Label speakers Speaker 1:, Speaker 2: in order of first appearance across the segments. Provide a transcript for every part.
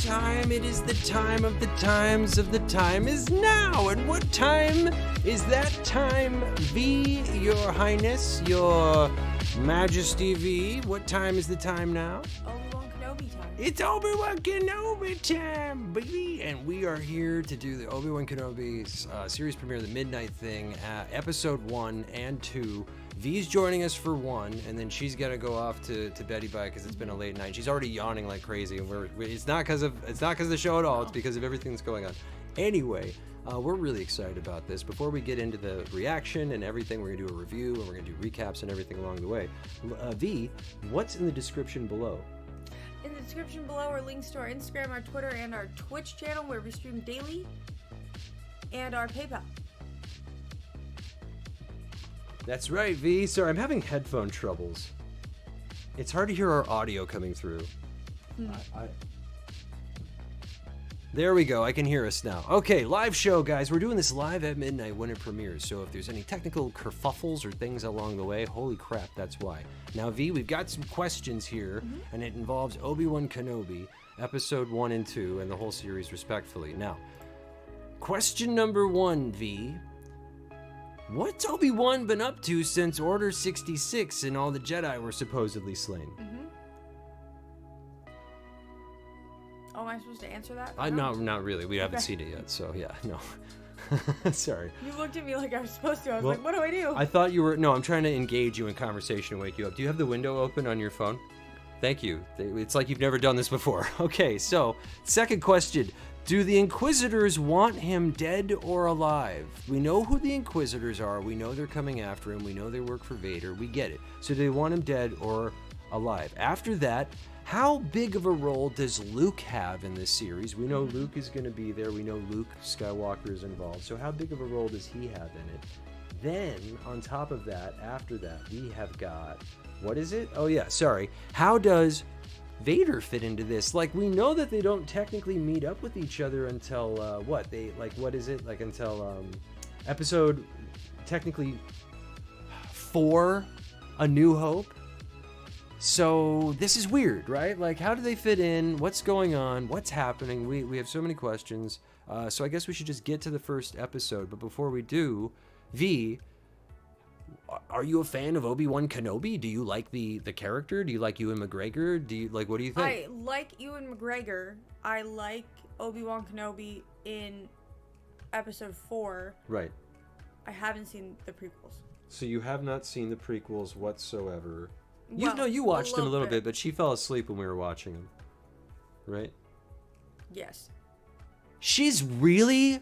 Speaker 1: time. It is the time of the times of the time is now. And what time is that time, V, Your Highness, Your Majesty V? What time is the time now?
Speaker 2: Obi-Wan Kenobi time.
Speaker 1: It's Obi-Wan Kenobi time, baby! And we are here to do the Obi-Wan Kenobi series premiere, The Midnight Thing, episode 1 and 2. V's joining us for 1, and then she's gonna go off to Betty Bye because it's been a late night. She's already yawning like crazy, and it's not because of the show at all. It's because of everything that's going on. Anyway, we're really excited about this. Before we get into the reaction and everything, we're gonna do a review and we're gonna do recaps and everything along the way. V, what's in the description below?
Speaker 2: In the description below are links to our Instagram, our Twitter, and our Twitch channel where we stream daily, and our PayPal.
Speaker 1: That's right, V. Sorry, I'm having headphone troubles. It's hard to hear our audio coming through. There we go. I can hear us now. Okay, live show, guys. We're doing this live at midnight when it premieres. So if there's any technical kerfuffles or things along the way, holy crap, that's why. Now, V, we've got some questions here, and it involves Obi-Wan Kenobi, episode 1 and 2, and the whole series respectfully. Now, question number 1, V. What's Obi-Wan been up to since Order 66 and all the Jedi were supposedly slain?
Speaker 2: Oh, am I supposed to answer that?
Speaker 1: No, not really. We haven't seen it yet, so yeah, no. Sorry.
Speaker 2: You looked at me like I was supposed to. I was like, what do I do?
Speaker 1: I thought you were... No, I'm trying to engage you in conversation and wake you up. Do you have the window open on your phone? Thank you. It's like you've never done this before. Okay, so, second question. Do the Inquisitors want him dead or alive? We know who the Inquisitors are. We know they're coming after him. We know they work for Vader. We get it. So do they want him dead or alive? After that, how big of a role does Luke have in this series? We know Luke is going to be there. We know Luke Skywalker is involved. So how big of a role does he have in it? Then, on top of that, after that, we have got... What is it? Oh, yeah, sorry. How does Vader fit into this? Like, we know that they don't technically meet up with each other until, what? What is it? Like, until, episode, technically, 4, A New Hope? So, this is weird, right? Like, how do they fit in? What's going on? What's happening? We have so many questions. So I guess we should just get to the first episode. But before we do, V... Are you a fan of Obi-Wan Kenobi? Do you like the character? Do you like Ewan McGregor? What do you think?
Speaker 2: I like Ewan McGregor. I like Obi-Wan Kenobi in episode 4.
Speaker 1: Right.
Speaker 2: I haven't seen the prequels.
Speaker 1: So you have not seen the prequels whatsoever.
Speaker 2: Well,
Speaker 1: you watched them a little bit, but she fell asleep when we were watching them. Right?
Speaker 2: Yes.
Speaker 1: She's really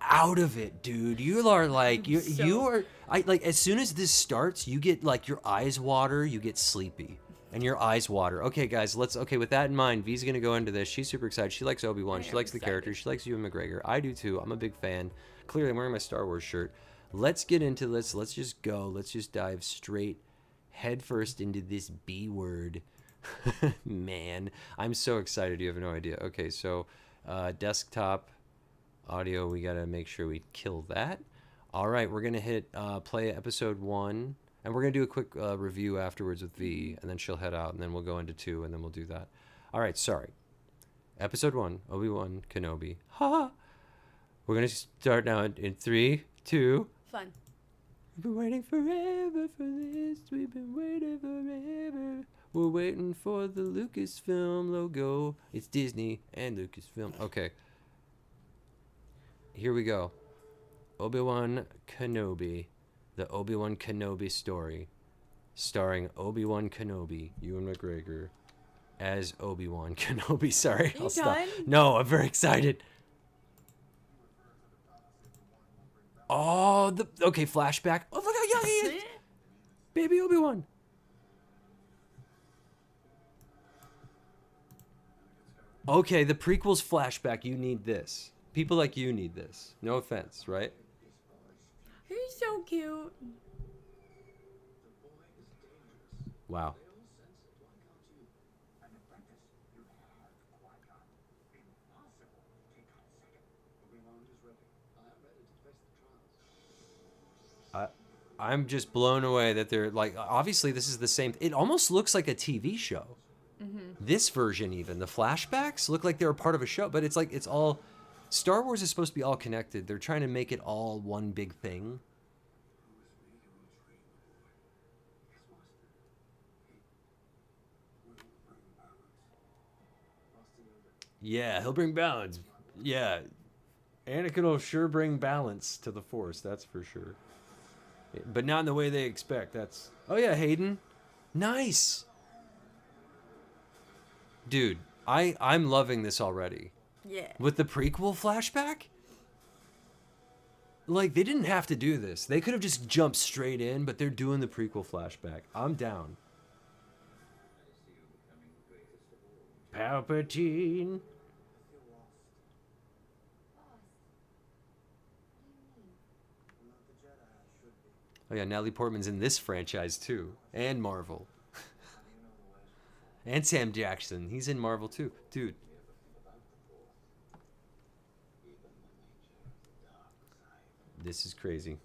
Speaker 1: out of it, dude. You are like as soon as this starts, you get like your eyes water, you get sleepy, and your eyes water. Okay, guys, with that in mind, V's gonna go into this. She's super excited. She likes Obi-Wan. She likes the character. She likes Ewan McGregor. I do too. I'm a big fan. Clearly, I'm wearing my Star Wars shirt. Let's get into this. Let's just go. Let's just dive straight headfirst into this B word. Man, I'm so excited. You have no idea. Okay, so desktop audio, we gotta make sure we kill that. All right, we're gonna hit play episode 1, and we're gonna do a quick review afterwards with V, and then she'll head out, and then we'll go into 2, and then we'll do that. All right, sorry. Episode 1, Obi-Wan Kenobi. Ha! We're gonna start now in 3, 2.
Speaker 2: Fun.
Speaker 1: We've been waiting forever for this. We've been waiting forever. We're waiting for the Lucasfilm logo. It's Disney and Lucasfilm. Okay. Here we go. Obi-Wan Kenobi. The Obi-Wan Kenobi story. Starring Obi-Wan Kenobi, Ewan McGregor, as Obi-Wan Kenobi. Sorry, I'll stop. No, I'm very excited. Oh, okay, flashback. Oh, look how young he is. Baby Obi-Wan. Okay, the prequel's flashback. You need this. People like you need this. No offense, right?
Speaker 2: He's so cute.
Speaker 1: Wow. I'm just blown away that they're like, obviously this is the same. It almost looks like a TV show. This version, even the flashbacks look like they were part of a show, but it's like it's all Star Wars is supposed to be all connected. They're trying to make it all one big thing. Yeah, he'll bring balance. Yeah, Anakin will sure bring balance to the Force, that's for sure. But not in the way they expect. That's... Oh yeah, Hayden. Nice. Dude, I'm loving this already.
Speaker 2: Yeah.
Speaker 1: With the prequel flashback? Like, they didn't have to do this. They could have just jumped straight in, but they're doing the prequel flashback. I'm down. Palpatine. Oh yeah, Natalie Portman's in this franchise too, and Marvel. And Sam Jackson, he's in Marvel too, dude. This is crazy.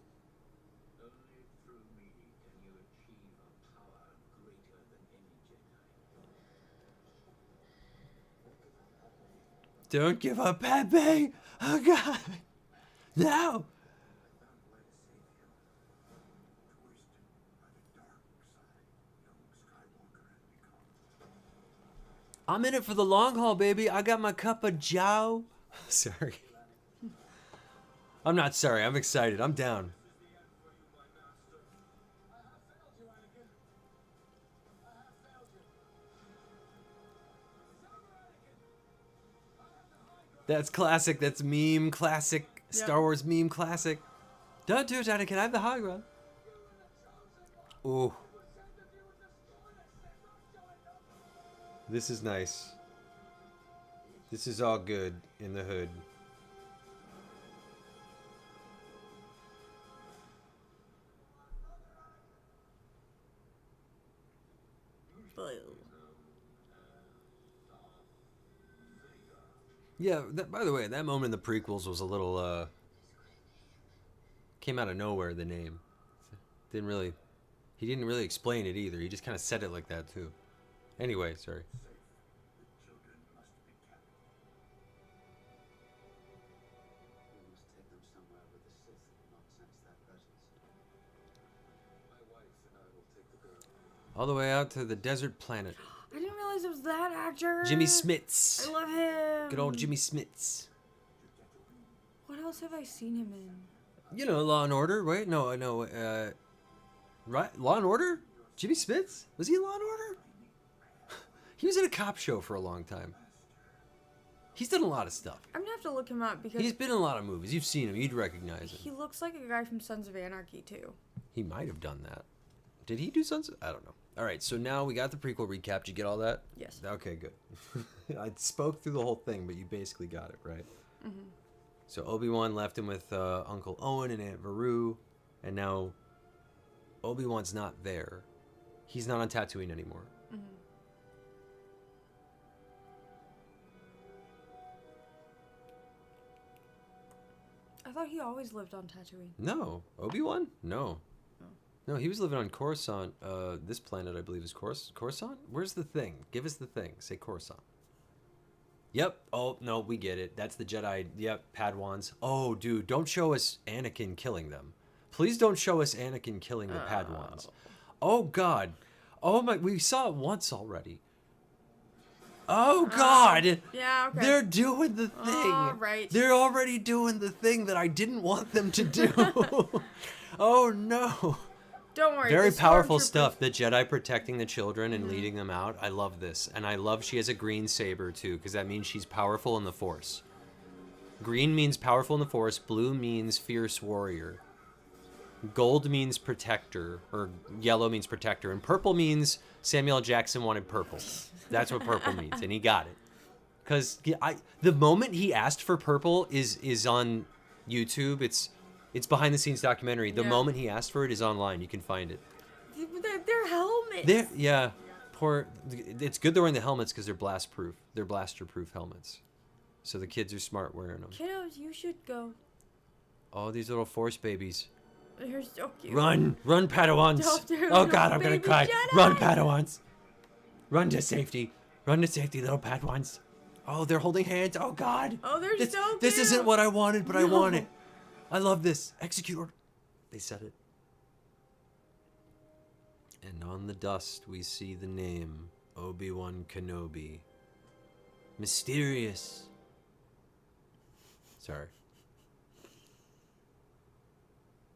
Speaker 1: Don't give up, Pepe! Oh God! No! I'm in it for the long haul, baby. I got my cup of joe. Sorry. I'm not sorry. I'm excited. I'm down. That's classic. That's meme classic. Yep. Star Wars meme classic. Don't do it, Anakin. I have the high ground. Ooh. This is nice. This is all good in the hood. Yeah, by the way, that moment in the prequels was a little, came out of nowhere, the name. He didn't really explain it either. He just kind of said it like that, too. Anyway, sorry. All the way out to the desert planet.
Speaker 2: I didn't realize it was that actor.
Speaker 1: Jimmy Smits.
Speaker 2: I love him.
Speaker 1: Good old Jimmy Smits.
Speaker 2: What else have I seen him in?
Speaker 1: You know, Law and Order, right? No, right? Law and Order? Jimmy Smits? Was he in Law and Order? He was in a cop show for a long time. He's done a lot of stuff.
Speaker 2: I'm gonna have to look him up because
Speaker 1: he's been in a lot of movies. You've seen him. You'd recognize him.
Speaker 2: He looks like a guy from Sons of Anarchy too.
Speaker 1: He might have done that. Did he do Sons of... I don't know. All right, so now we got the prequel recap. Did you get all that?
Speaker 2: Yes.
Speaker 1: Okay, good. I spoke through the whole thing, but you basically got it, right? Mm-hmm. So Obi-Wan left him with Uncle Owen and Aunt Veru, and now Obi-Wan's not there. He's not on Tatooine anymore.
Speaker 2: Mm-hmm. I thought he always lived on Tatooine.
Speaker 1: No. Obi-Wan? No. No, he was living on Coruscant. This planet, I believe, is Coruscant? Where's the thing? Give us the thing. Say Coruscant. Yep. Oh, no, we get it. That's the Jedi. Yep, Padawans. Oh, dude, don't show us Anakin killing them. Please don't show us Anakin killing the Padawans. Oh, God. Oh, my. We saw it once already. Oh, God.
Speaker 2: Yeah, okay.
Speaker 1: They're doing the thing.
Speaker 2: Right.
Speaker 1: They're already doing the thing that I didn't want them to do. Oh, no.
Speaker 2: Don't worry.
Speaker 1: Very powerful stuff. The Jedi protecting the children and leading them out. I love this. And I love she has a green saber, too, because that means she's powerful in the Force. Green means powerful in the Force. Blue means fierce warrior. Gold means protector, or yellow means protector. And purple means Samuel L. Jackson wanted purple. That's what purple means, and he got it. Because the moment he asked for purple is on YouTube. It's behind the scenes documentary. The moment he asked for it is online. You can find it.
Speaker 2: They're helmets.
Speaker 1: Yeah. Poor. It's good they're wearing the helmets because they're blast proof. They're blaster proof helmets. So the kids are smart wearing them.
Speaker 2: Kiddos, you should go.
Speaker 1: Oh, these little Force babies.
Speaker 2: You're so cute.
Speaker 1: Run, Padawans. Oh God, I'm gonna cry.
Speaker 2: Jedi.
Speaker 1: Run, Padawans. Run to safety. Run to safety, little Padawans. Oh, they're holding hands. Oh, God.
Speaker 2: Oh, they're
Speaker 1: this,
Speaker 2: so
Speaker 1: This
Speaker 2: cute.
Speaker 1: isn't what I wanted, but I want
Speaker 2: No.
Speaker 1: it. I love this. Execute order. They said it. And on the dust, we see the name Obi-Wan Kenobi. Mysterious. Sorry.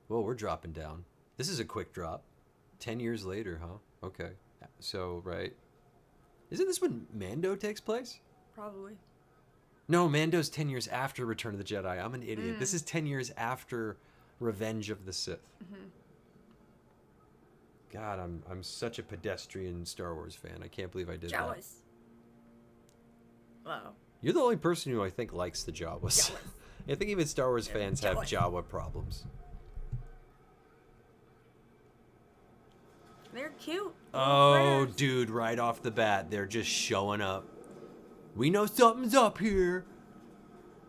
Speaker 1: Well, we're dropping down. This is a quick drop. 10 years later, huh? Okay. So, right. Isn't this when Mando takes place?
Speaker 2: Probably.
Speaker 1: No, Mando's 10 years after Return of the Jedi. I'm an idiot. This is 10 years after Revenge of the Sith. God, I'm such a pedestrian Star Wars fan. I can't believe I did that.
Speaker 2: Jawas. Wow.
Speaker 1: You're the only person who I think likes the Jawas. I think even Star Wars fans have
Speaker 2: Jawas.
Speaker 1: Jawa problems.
Speaker 2: They're cute.
Speaker 1: Oh,
Speaker 2: Critters.
Speaker 1: dude, right off the bat, they're just showing up. We know something's up here.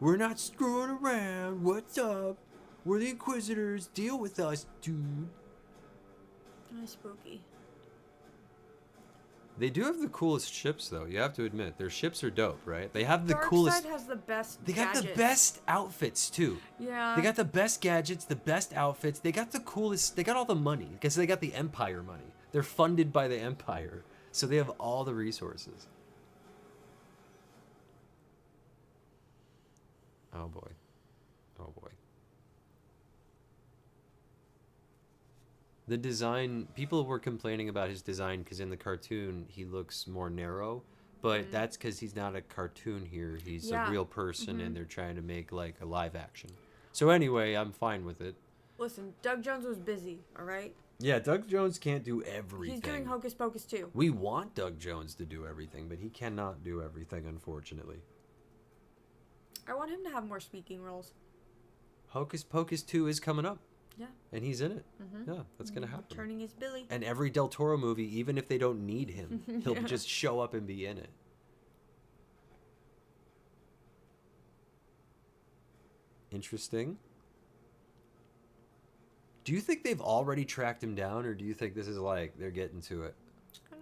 Speaker 1: We're not screwing around. What's up? We're the Inquisitors. Deal with us, dude.
Speaker 2: That's spooky.
Speaker 1: They do have the coolest ships, though. You have to admit, their ships are dope, right? They have the
Speaker 2: Dark
Speaker 1: coolest.
Speaker 2: Side has the best.
Speaker 1: They got
Speaker 2: gadgets.
Speaker 1: the best outfits too.
Speaker 2: Yeah.
Speaker 1: They got the best gadgets, the best outfits. They got the coolest. They got all the money because they got the Empire money. They're funded by the Empire, so they have all the resources. Oh boy. Oh boy. The design, people were complaining about his design because in the cartoon he looks more narrow, but that's because he's not a cartoon here. He's a real person and they're trying to make like a live action. So anyway, I'm fine with it.
Speaker 2: Listen, Doug Jones was busy, alright?
Speaker 1: Yeah, Doug Jones can't do everything.
Speaker 2: He's doing Hocus Pocus too.
Speaker 1: We want Doug Jones to do everything, but he cannot do everything, unfortunately.
Speaker 2: I want him to have more speaking roles.
Speaker 1: Hocus Pocus 2 is coming up.
Speaker 2: Yeah.
Speaker 1: And he's in it. Yeah, that's going to happen.
Speaker 2: Turning his Billy.
Speaker 1: And every Del Toro movie, even if they don't need him, he'll just show up and be in it. Interesting. Do you think they've already tracked him down, or do you think this is like they're getting to it?
Speaker 2: I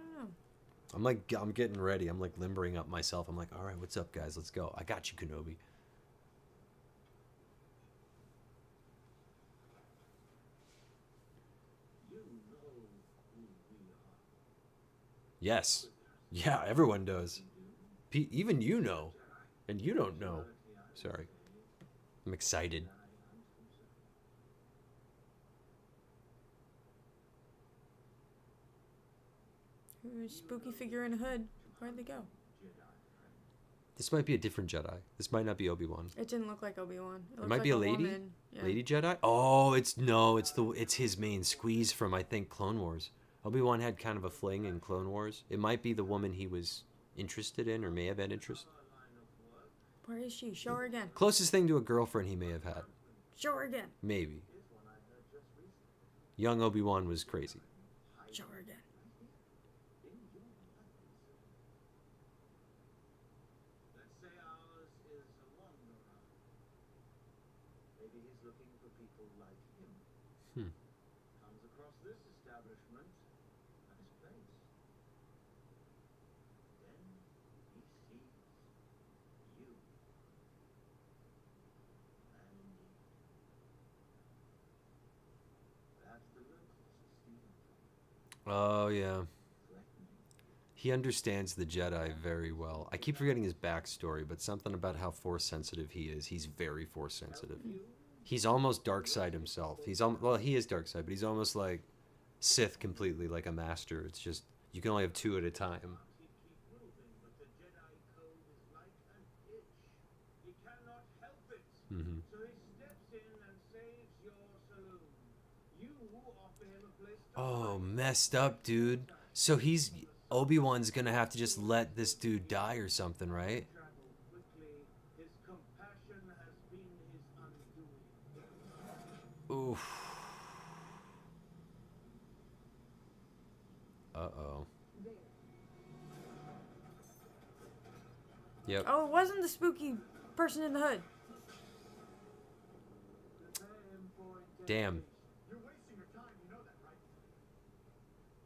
Speaker 2: don't know.
Speaker 1: I'm getting ready. I'm like limbering up myself. I'm like, all right, what's up, guys? Let's go. I got you, Kenobi. Yes. Yeah, everyone does. Even you know. And you don't know. Sorry. I'm excited.
Speaker 2: Spooky figure in a hood. Where'd they go?
Speaker 1: This might be a different Jedi. This might not be Obi-Wan.
Speaker 2: It didn't look like Obi-Wan.
Speaker 1: It might be a lady.
Speaker 2: Woman. Yeah.
Speaker 1: Lady Jedi? Oh, it's his main squeeze from, I think, Clone Wars. Obi-Wan had kind of a fling in Clone Wars. It might be the woman he was interested in or may have been interested.
Speaker 2: Where is she? Show her again.
Speaker 1: Closest thing to a girlfriend he may have had.
Speaker 2: Show her again.
Speaker 1: Maybe. Young Obi-Wan was crazy.
Speaker 2: Show her again.
Speaker 3: Let's say ours is a longer run. Maybe he's looking for people like him. Comes across this establishment and his place. Then he sees you. And indeed. That's the real closest Stephen.
Speaker 1: Oh, yeah.
Speaker 3: Threatening.
Speaker 1: He understands the Jedi very well. I keep forgetting his backstory, but something about how Force sensitive he is. He's very Force sensitive. He's almost dark side himself. Well, he is dark side, but he's almost like Sith completely, like a master. It's just you can only have two at a time.
Speaker 3: Keep moving, but the Jedi code is like an itch. He cannot help it. So he steps in and saves your saloon. You offer him a place to
Speaker 1: Oh, messed up, dude. So Obi-Wan's gonna have to just let this dude die or something, right?
Speaker 3: travel quickly. His compassion has been his undoing.
Speaker 1: Oof. Uh-oh. Yep.
Speaker 2: Oh, it wasn't the spooky person in the hood.
Speaker 1: Damn.
Speaker 3: You're wasting your time, you know that, right?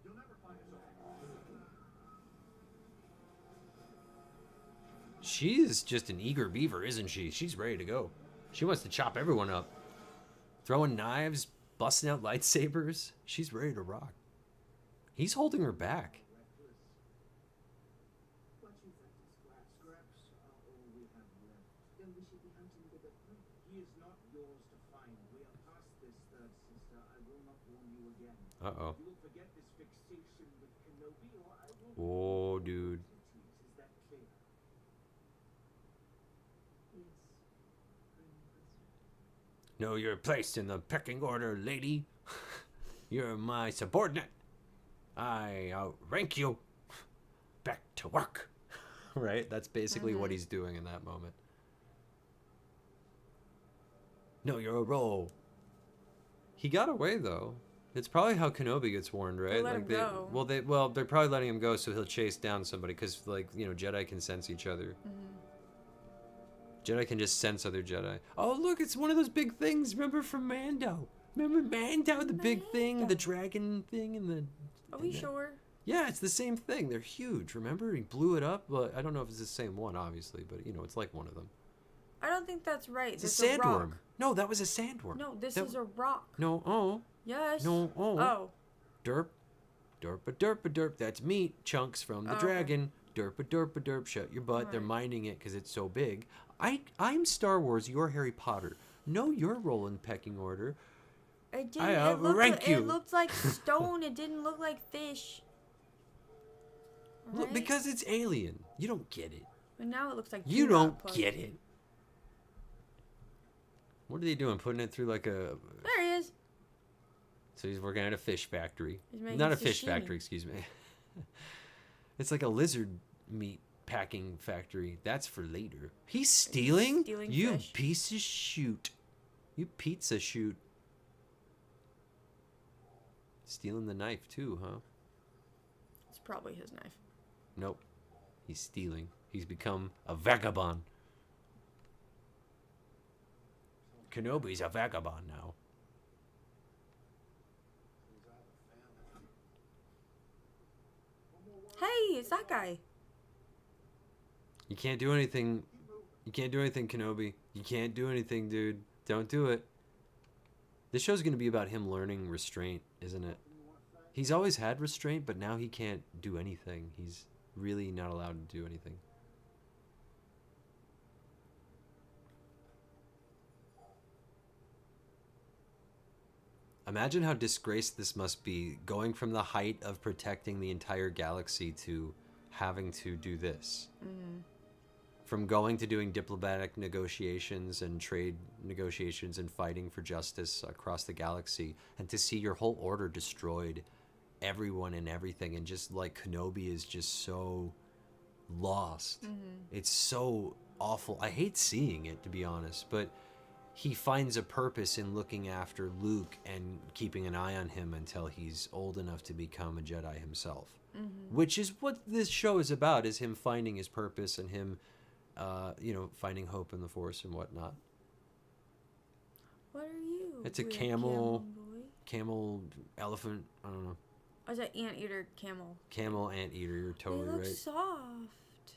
Speaker 3: You'll never find us all.
Speaker 1: She's just an eager beaver, isn't she? She's ready to go. She wants to chop everyone up. Throwing knives, busting out lightsabers. She's ready to rock. He's holding her back.
Speaker 3: What you think is scraps? Scraps are all we have left. Then we should be hunting bigger prey. He is not yours to find. We are past this, third sister. I will not warn you again.
Speaker 1: Uh-oh.
Speaker 3: You will forget this fixation with Kenobi, or I will...
Speaker 1: Oh, dude.
Speaker 3: Is that clear? Yes.
Speaker 1: Know your place in the pecking order, lady. You're my subordinate. I outrank you. Back to work. Right? That's basically what he's doing in that moment. Know your role. He got away, though. It's probably how Kenobi gets warned, right?
Speaker 2: They let him go.
Speaker 1: Well, they're probably letting him go so he'll chase down somebody because, like, you know, Jedi can sense each other. Jedi can just sense other Jedi. Oh, look, it's one of those big things. Remember from Mando? Remember Mando, the big thing, the dragon thing, and the...
Speaker 2: Are we sure?
Speaker 1: Yeah, it's the same thing. They're huge. Remember, he blew it up. Well, I don't know if it's the same one, obviously, but you know, it's like one of them.
Speaker 2: I don't think that's right.
Speaker 1: It's a
Speaker 2: That's a
Speaker 1: sandworm.
Speaker 2: rock.
Speaker 1: No, that was a sandworm.
Speaker 2: No, this
Speaker 1: That-
Speaker 2: is a rock.
Speaker 1: No, oh,
Speaker 2: Yes.
Speaker 1: no, oh.
Speaker 2: Oh.
Speaker 1: Derp, derpa derpa derp. That's meat chunks from the
Speaker 2: Okay.
Speaker 1: dragon. Derpa derpa derp. Shut your butt. They're
Speaker 2: Alright.
Speaker 1: mining it because it's so big. I'm Star Wars. You're Harry Potter. Know your role in pecking order.
Speaker 2: It didn't.
Speaker 1: I
Speaker 2: It
Speaker 1: outrank you.
Speaker 2: It looked like stone. It didn't look like fish.
Speaker 1: Look,
Speaker 2: Right?
Speaker 1: because it's alien. You don't get it.
Speaker 2: But now it looks like
Speaker 1: You
Speaker 2: two
Speaker 1: don't
Speaker 2: rock plugs.
Speaker 1: get it. What are they doing? Putting it through like a...
Speaker 2: There he is.
Speaker 1: So he's working at a fish factory.
Speaker 2: He's making
Speaker 1: Not a fish
Speaker 2: sashimi.
Speaker 1: factory, excuse me. It's like a lizard meat packing factory. That's for later. He's stealing?
Speaker 2: Stealing
Speaker 1: You
Speaker 2: fish.
Speaker 1: piece of shoot. You pizza shoot. Stealing the knife too, huh?
Speaker 2: It's probably his knife.
Speaker 1: Nope. He's stealing. He's become a vagabond. Kenobi's a vagabond now.
Speaker 2: Hey, it's that guy.
Speaker 1: You can't do anything. You can't do anything, Kenobi. You can't do anything, dude. Don't do it. This show's going to be about him learning restraint, isn't it? He's always had restraint, but now he can't do anything. He's really not allowed to do anything. Imagine how disgraced this must be, going from the height of protecting the entire galaxy to having to do this. From going to doing diplomatic negotiations and trade negotiations and fighting for justice across the galaxy, and to see your whole order destroyed, everyone and everything, and just like Kenobi is just so lost. It's so awful. I hate seeing it, to be honest, but he finds a purpose in looking after Luke and keeping an eye on him until he's old enough to become a Jedi himself. Which is what this show is about, is him finding his purpose and him, finding hope in the Force and whatnot.
Speaker 2: What are you?
Speaker 1: It's a
Speaker 2: weird
Speaker 1: camel,
Speaker 2: boy?
Speaker 1: camel, elephant, I don't know.
Speaker 2: Oh, it's an anteater camel.
Speaker 1: Camel, anteater, you're totally
Speaker 2: They look
Speaker 1: right.
Speaker 2: soft.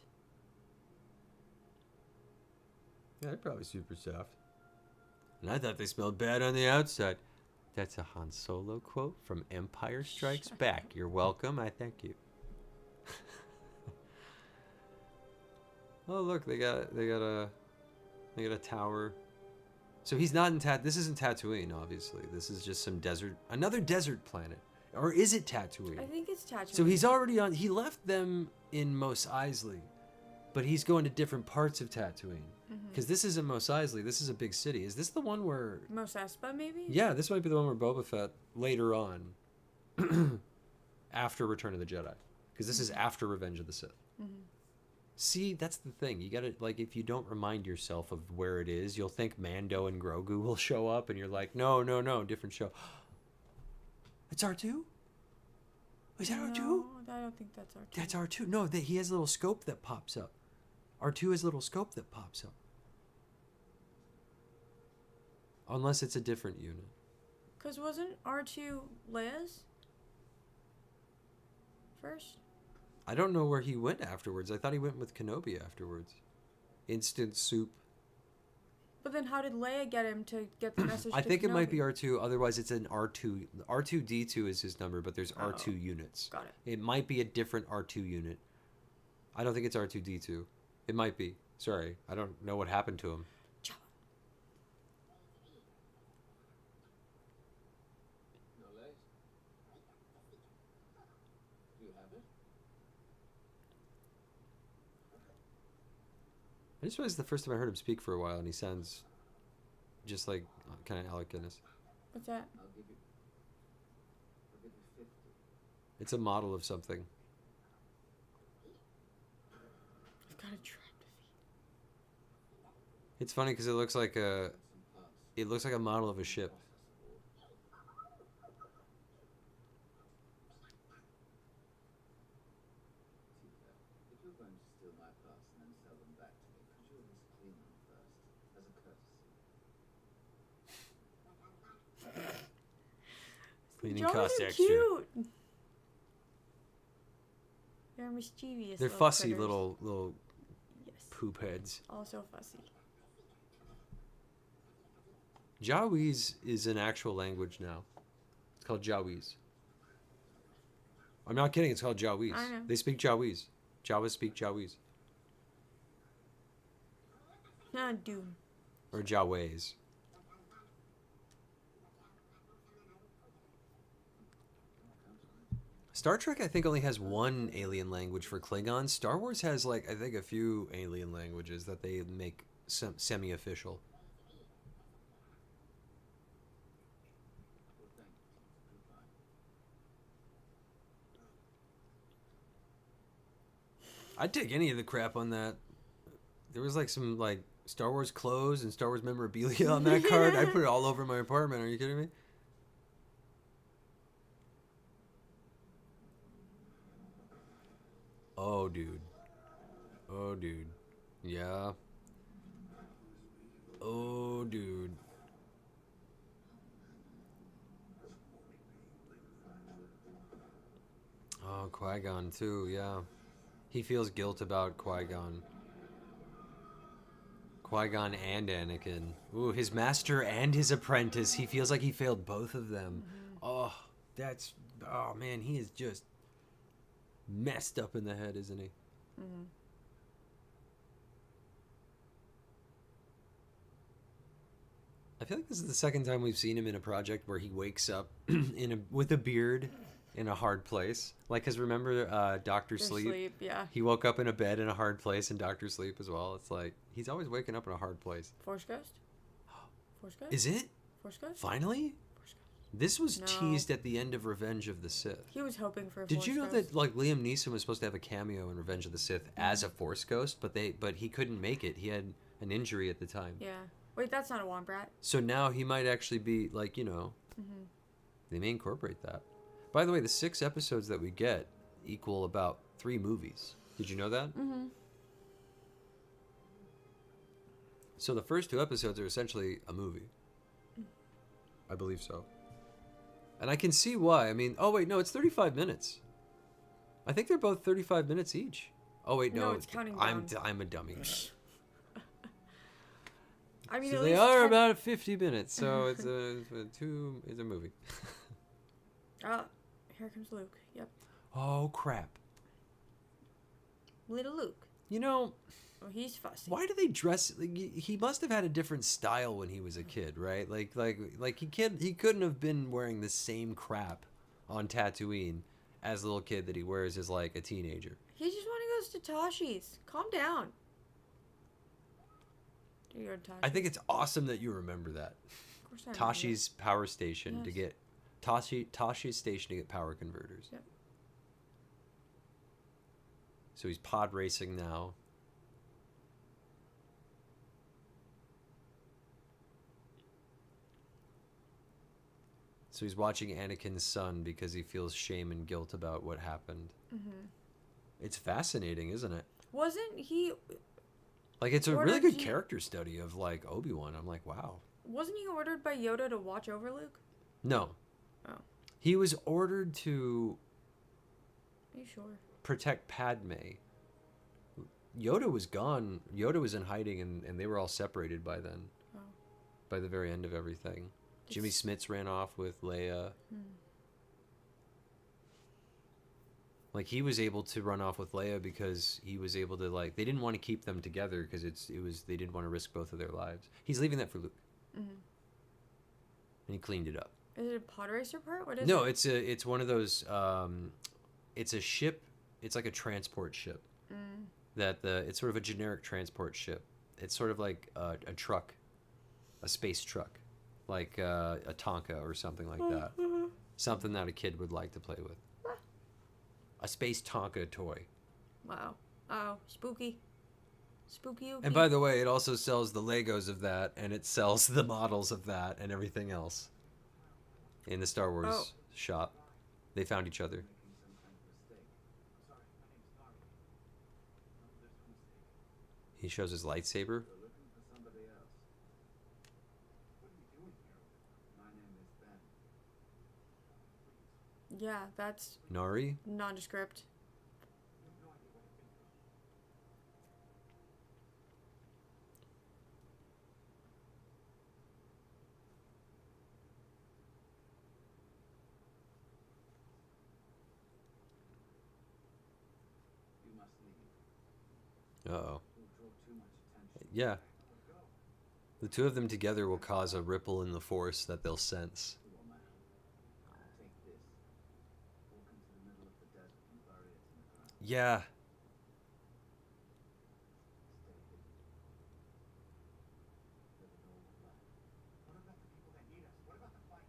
Speaker 1: Yeah, they're probably super soft. And I thought they smelled bad on the outside. That's a Han Solo quote from Empire Strikes Back. You're welcome. I thank you. Oh, look, they got a tower. So he's not in This isn't Tatooine, obviously. This is just some desert, another desert planet. Or is it Tatooine?
Speaker 2: I think it's Tatooine.
Speaker 1: So he's already on. He left them in Mos Eisley, but he's going to different parts of Tatooine. Because this isn't Mos Eisley. This is a big city. Is this the one where?
Speaker 2: Mos Espa, maybe?
Speaker 1: Yeah, this might be the one where Boba Fett later on, after Return of the Jedi, because this is after Revenge of the Sith. See, that's the thing. You gotta, like, if you don't remind yourself of where it is, you'll think Mando and Grogu will show up, and you're like, no, different show. It's R2? Is that R2?
Speaker 2: No, I don't think that's R2.
Speaker 1: That's R2. No, he has a little scope that pops up. R2 has a little scope that pops up. Unless it's a different unit.
Speaker 2: Because wasn't R2 Leia's first?
Speaker 1: I don't know where he went afterwards. I thought he went with Kenobi afterwards. instant soup.
Speaker 2: But then how did Leia get him to get the message?
Speaker 1: I
Speaker 2: to
Speaker 1: think it might be
Speaker 2: Kenobi?
Speaker 1: R2. Otherwise, it's an R2. R2D2 is his number, but there's R2 units.
Speaker 2: Got it.
Speaker 1: It might be a different R2 unit. I don't think it's R2D2. It might be. Sorry, I don't know what happened to him.
Speaker 2: Ciao.
Speaker 4: No legs? Do you have it?
Speaker 1: I just realized the first time I heard him speak for a while, and he sounds just like kind of Alec Guinness.
Speaker 2: What's that?
Speaker 4: I'll give you 50.
Speaker 1: It's a model of something.
Speaker 2: I've got a trap to feed.
Speaker 1: It's funny because it looks like a model of a ship.
Speaker 4: If you're going to steal my parts and then sell them back to me, could you at least clean them first, as a courtesy?
Speaker 1: Cleaning
Speaker 2: Jaws
Speaker 1: costs
Speaker 2: are
Speaker 1: extra.
Speaker 2: cute. They're mischievous.
Speaker 1: They're
Speaker 2: little
Speaker 1: fussy
Speaker 2: critters.
Speaker 1: little
Speaker 2: Yes.
Speaker 1: poop heads.
Speaker 2: Also fussy.
Speaker 1: Jawiz is an actual language now. It's called Jawiz. I'm not kidding. It's called Jawiz.
Speaker 2: I know.
Speaker 1: They speak Jawiz. Jawas speak Jawiz
Speaker 2: Nah, dude.
Speaker 1: or Jaways. Star Trek, I think, only has one alien language for Klingon. Star Wars has, like, I think a few alien languages that they make semi-official.
Speaker 4: Well, thank you. Goodbye.
Speaker 1: I'd take any of the crap on that. There was, like, some, like, Star Wars clothes and Star Wars memorabilia on that card. I'd put it all over my apartment. Are you kidding me? Oh, dude. Oh, dude. Yeah. Oh, dude. Oh, Qui-Gon, too, yeah. He feels guilt about Qui-Gon. Qui-Gon and Anakin. Ooh, his master and his apprentice. He feels like he failed both of them. Oh, that's... Oh, man, he is just messed up in the head, isn't he?
Speaker 2: Mm-hmm.
Speaker 1: I feel like this is the second time we've seen him in a project where he wakes up with a beard in a hard place. Like, because remember Doctor Sleep?
Speaker 2: Yeah.
Speaker 1: He woke up in a bed in a hard place in Doctor Sleep as well. It's like, he's always waking up in a hard place.
Speaker 2: Force Ghost? Force Ghost?
Speaker 1: Is it?
Speaker 2: Force Ghost?
Speaker 1: Finally?
Speaker 2: Force Ghost.
Speaker 1: This was
Speaker 2: No.
Speaker 1: teased at the end of Revenge of the Sith.
Speaker 2: He was hoping for a
Speaker 1: Did
Speaker 2: Force
Speaker 1: you know
Speaker 2: Ghost.
Speaker 1: that, like, Liam Neeson was supposed to have a cameo in Revenge of the Sith as a Force Ghost, but he couldn't make it. He had an injury at the time.
Speaker 2: Yeah. Wait, that's not a Wombat.
Speaker 1: So now he might actually be, like, you know,
Speaker 2: Mm-hmm.
Speaker 1: they may incorporate that. By the way, the 6 episodes that we get equal about 3 movies. Did you know that?
Speaker 2: Mm-hmm.
Speaker 1: So the first 2 episodes are essentially a movie. I believe so. And I can see why. I mean, oh wait, no, it's 35 minutes. I think they're both 35 minutes each. Oh wait, no,
Speaker 2: No, it's counting
Speaker 1: I'm
Speaker 2: down.
Speaker 1: I'm a dummy.
Speaker 2: I mean,
Speaker 1: So
Speaker 2: at
Speaker 1: they
Speaker 2: least
Speaker 1: are
Speaker 2: 10
Speaker 1: about 50 minutes. So it's a movie.
Speaker 2: Ah, here comes Luke. Yep.
Speaker 1: Oh crap.
Speaker 2: Little Luke.
Speaker 1: You know,
Speaker 2: Oh, he's fussy.
Speaker 1: why do they dress? Like, he must have had a different style when he was a kid, right? Like he couldn't have been wearing the same crap on Tatooine as a little kid that he wears as like a teenager.
Speaker 2: He just want to go to Tashi's. Calm down. Do you go to Tashi?
Speaker 1: I think it's awesome that you remember that.
Speaker 2: Of course I remember.
Speaker 1: Tashi's power station to
Speaker 2: Yes.
Speaker 1: get Tashi's station to get power converters.
Speaker 2: Yep.
Speaker 1: So he's pod racing now. So he's watching Anakin's son because he feels shame and guilt about what happened.
Speaker 2: Mm-hmm.
Speaker 1: It's fascinating, isn't it?
Speaker 2: Wasn't he?
Speaker 1: Like, it's a
Speaker 2: Or
Speaker 1: really
Speaker 2: did
Speaker 1: good
Speaker 2: he-
Speaker 1: character study of like Obi-Wan. I'm like, wow.
Speaker 2: Wasn't he ordered by Yoda to watch over Luke?
Speaker 1: No.
Speaker 2: Oh.
Speaker 1: He was ordered to
Speaker 2: Are you sure?
Speaker 1: protect Padme. Yoda was gone. Yoda was in hiding, and they were all separated by then.
Speaker 2: Oh.
Speaker 1: By the very end of everything. Jimmy
Speaker 2: It's-
Speaker 1: Smits ran off with Leia. Like, he was able to run off with Leia because he was able to, like, they didn't want to keep them together because they didn't want to risk both of their lives. He's leaving that for Luke.
Speaker 2: Mhm.
Speaker 1: And he cleaned it up.
Speaker 2: Is it a pod racer part? What is
Speaker 1: No,
Speaker 2: it?
Speaker 1: it's one of those, it's a ship, it's like a transport ship. It's sort of a generic transport ship. It's sort of like a truck, a space truck, like a Tonka or something like that. Something that a kid would like to play with. A space Tonka toy.
Speaker 2: Wow. Oh, spooky. Spooky.
Speaker 1: And by the way, it also sells the Legos of that, and it sells the models of that and everything else. In the Star Wars shop. They found each other.
Speaker 4: Making some kind of mistake.
Speaker 3: Sorry, my name's Nari. No, there's no mistake.
Speaker 1: He shows his lightsaber.
Speaker 4: You're looking for somebody else.
Speaker 3: What are you doing here?
Speaker 4: My name is Ben.
Speaker 2: Yeah, that's
Speaker 1: Nari.
Speaker 2: nondescript.
Speaker 3: You have no idea what I've been through.
Speaker 4: You must leave.
Speaker 1: Uh-oh.
Speaker 4: You'll draw too much attention.
Speaker 1: Yeah. The two of them together will cause a ripple in the Force that they'll sense.
Speaker 4: Poor man. Take this. Walk into the middle of the desert and bury it in the ground.
Speaker 1: Yeah.
Speaker 4: Stay hidden. Live an old life.
Speaker 3: What about the people that need us? What about the fight?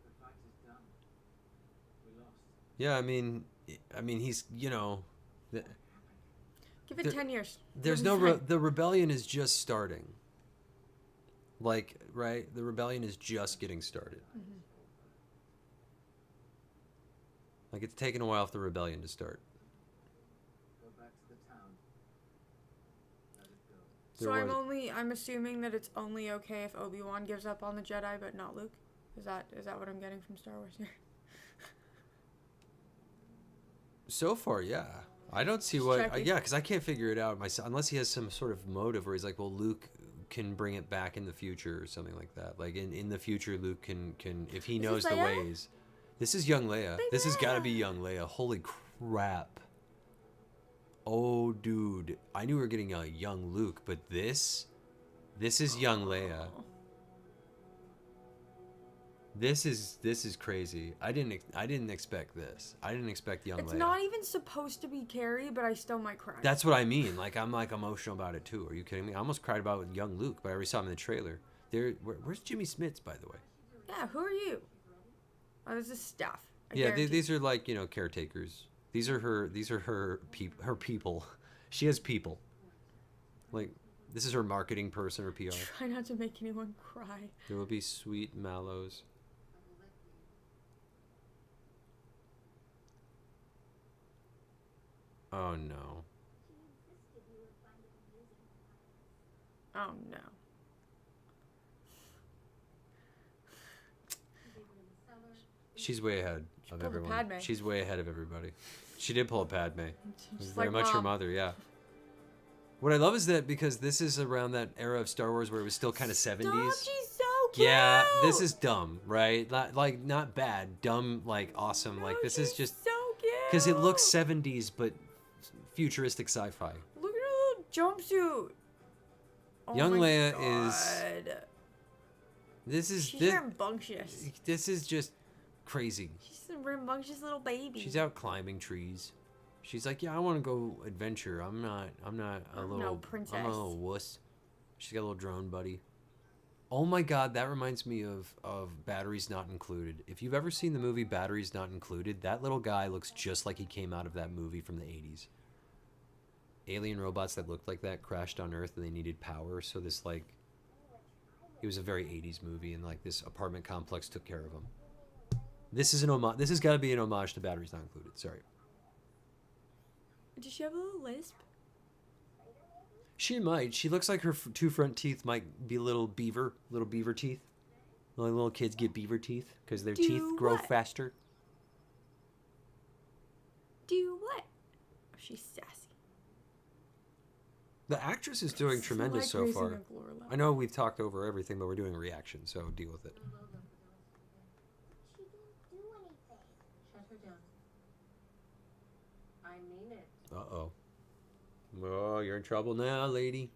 Speaker 4: The fight is done. We lost.
Speaker 1: Yeah, I mean, he's, th-
Speaker 2: Give it
Speaker 1: There-
Speaker 2: 10 years.
Speaker 1: there's
Speaker 2: Give
Speaker 1: no,
Speaker 2: him time.
Speaker 1: the rebellion is just starting. Like, right? The rebellion is just getting started. Like, it's taken a while for the rebellion to start.
Speaker 4: Go back to the town. Let it go.
Speaker 2: So
Speaker 1: There was-
Speaker 2: I'm assuming that it's only okay if Obi-Wan gives up on the Jedi, but not Luke. Is that what I'm getting from Star Wars here?
Speaker 1: So far, yeah. I don't see
Speaker 2: Just
Speaker 1: what.
Speaker 2: checking.
Speaker 1: Yeah, because I can't figure it out myself unless he has some sort of motive where he's like, well, Luke can bring it back in the future or something like that. Like in the future, Luke can if he
Speaker 2: Is
Speaker 1: knows
Speaker 2: this
Speaker 1: the
Speaker 2: Leia?
Speaker 1: ways. This is young Leia.
Speaker 2: Baby
Speaker 1: This has got to
Speaker 2: Leia.
Speaker 1: be young Leia. Holy crap! Oh, dude, I knew we were getting a young Luke, but this is young Leia.
Speaker 2: Oh.
Speaker 1: This is crazy. I didn't expect this. I didn't expect young
Speaker 2: It's
Speaker 1: Leia.
Speaker 2: not even supposed to be Carrie, but I still might cry.
Speaker 1: That's what I mean. Like, I'm like emotional about it too. Are you kidding me? I almost cried about young Luke, but I already saw him in the trailer. Where's Jimmy Smits, by the way?
Speaker 2: Yeah, who are you? Oh, this is staff. I
Speaker 1: Yeah,
Speaker 2: guarantee.
Speaker 1: these are like caretakers. These are her people. She has people. Like, this is her marketing person or PR.
Speaker 2: Try not to make anyone cry.
Speaker 1: There will be sweet mallows. Oh no.
Speaker 2: Oh no.
Speaker 1: She's way ahead of
Speaker 2: pulled a
Speaker 1: everyone.
Speaker 2: Padme.
Speaker 1: She's way ahead of everybody. She did pull a Padme.
Speaker 2: She's
Speaker 1: Very
Speaker 2: like,
Speaker 1: much her
Speaker 2: "Mom."
Speaker 1: mother, yeah. What I love is that because this is around that era of Star Wars where it was still kind of 70s.
Speaker 2: Stop, she's so cute.
Speaker 1: Yeah, this is dumb, right? Not bad, dumb, like awesome.
Speaker 2: No,
Speaker 1: Like this is
Speaker 2: she's
Speaker 1: just
Speaker 2: so cute.
Speaker 1: because it looks 70s but futuristic sci-fi.
Speaker 2: Look at her little jumpsuit. Oh
Speaker 1: Young
Speaker 2: my
Speaker 1: Leia is-
Speaker 2: God.
Speaker 1: This is
Speaker 2: She's rambunctious.
Speaker 1: this is just crazy.
Speaker 2: She's a rambunctious little baby.
Speaker 1: She's out climbing trees. She's like, yeah, I want to go adventure. I'm not a
Speaker 2: I'm
Speaker 1: little
Speaker 2: no
Speaker 1: I'm
Speaker 2: princess.
Speaker 1: a little wuss. She's got a little drone buddy. Oh my god, that reminds me of Batteries Not Included. If you've ever seen the movie Batteries Not Included, that little guy looks just like he came out of that movie from the 80s. Alien robots that looked like that crashed on Earth and they needed power, so this like it was a very 80s movie and like this apartment complex took care of them. This is an homage. This has got to be an homage to Batteries Not Included. Sorry.
Speaker 2: Does she have a little lisp?
Speaker 1: She might. She looks like her two front teeth might be little beaver teeth. Like little kids get beaver teeth because their
Speaker 2: Do
Speaker 1: teeth grow
Speaker 2: what?
Speaker 1: faster.
Speaker 2: Do what? Oh, she's sassy.
Speaker 1: The actress is doing tremendous so
Speaker 2: raising
Speaker 1: far.
Speaker 2: a Glorilla.
Speaker 1: I know we've talked over everything, but we're doing a reaction, so deal with it.
Speaker 5: She didn't do anything.
Speaker 6: Shut her down. I mean it.
Speaker 1: Uh-oh. Oh, you're in trouble now, lady.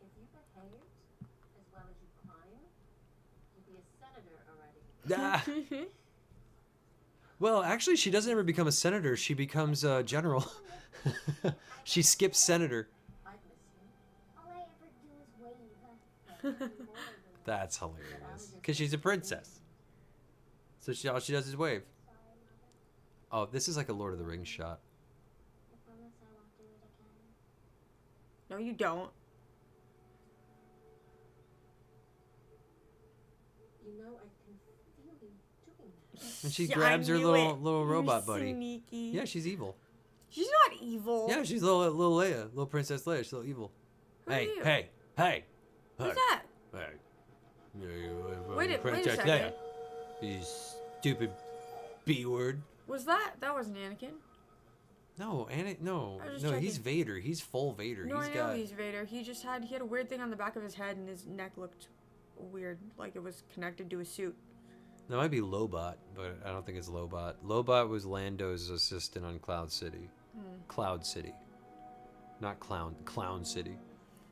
Speaker 6: If you behaved as well as you climb, you'd be a senator already.
Speaker 1: Ah. Well, actually, she doesn't ever become a senator. She becomes a general. She skips senator.
Speaker 6: I'd miss you.
Speaker 5: All I ever do is wave.
Speaker 1: That's hilarious. Because she's a princess. So all she does is wave. Oh, this is like a Lord of the Rings shot.
Speaker 5: I promise I won't do it again.
Speaker 2: No, you don't.
Speaker 6: You know, I can feel you doing that.
Speaker 1: And she
Speaker 2: Yeah,
Speaker 1: grabs
Speaker 2: I
Speaker 1: her
Speaker 2: knew
Speaker 1: little
Speaker 2: it.
Speaker 1: little
Speaker 2: You're
Speaker 1: robot buddy.
Speaker 2: sneaky.
Speaker 1: Yeah, she's evil.
Speaker 2: She's not evil.
Speaker 1: Yeah, she's little Leia, little Princess Leia. She's a little evil.
Speaker 2: Who are
Speaker 1: Hey,
Speaker 2: you?
Speaker 1: hey, hey,
Speaker 2: Who's
Speaker 1: hey,
Speaker 2: that?
Speaker 1: hey.
Speaker 2: Wait a
Speaker 1: Princess
Speaker 2: second.
Speaker 1: Leia. You stupid B-word.
Speaker 2: Was that? That wasn't Anakin.
Speaker 1: No, no,
Speaker 2: I was just
Speaker 1: no. He's
Speaker 2: checking.
Speaker 1: Vader. He's full Vader.
Speaker 2: No,
Speaker 1: He's
Speaker 2: I know
Speaker 1: got.
Speaker 2: he's Vader. He had a weird thing on the back of his head, and his neck looked weird, like it was connected to his suit.
Speaker 1: That might be Lobot, but I don't think it's Lobot. Lobot was Lando's assistant on Cloud City. Cloud City. Not Clown. Clown City.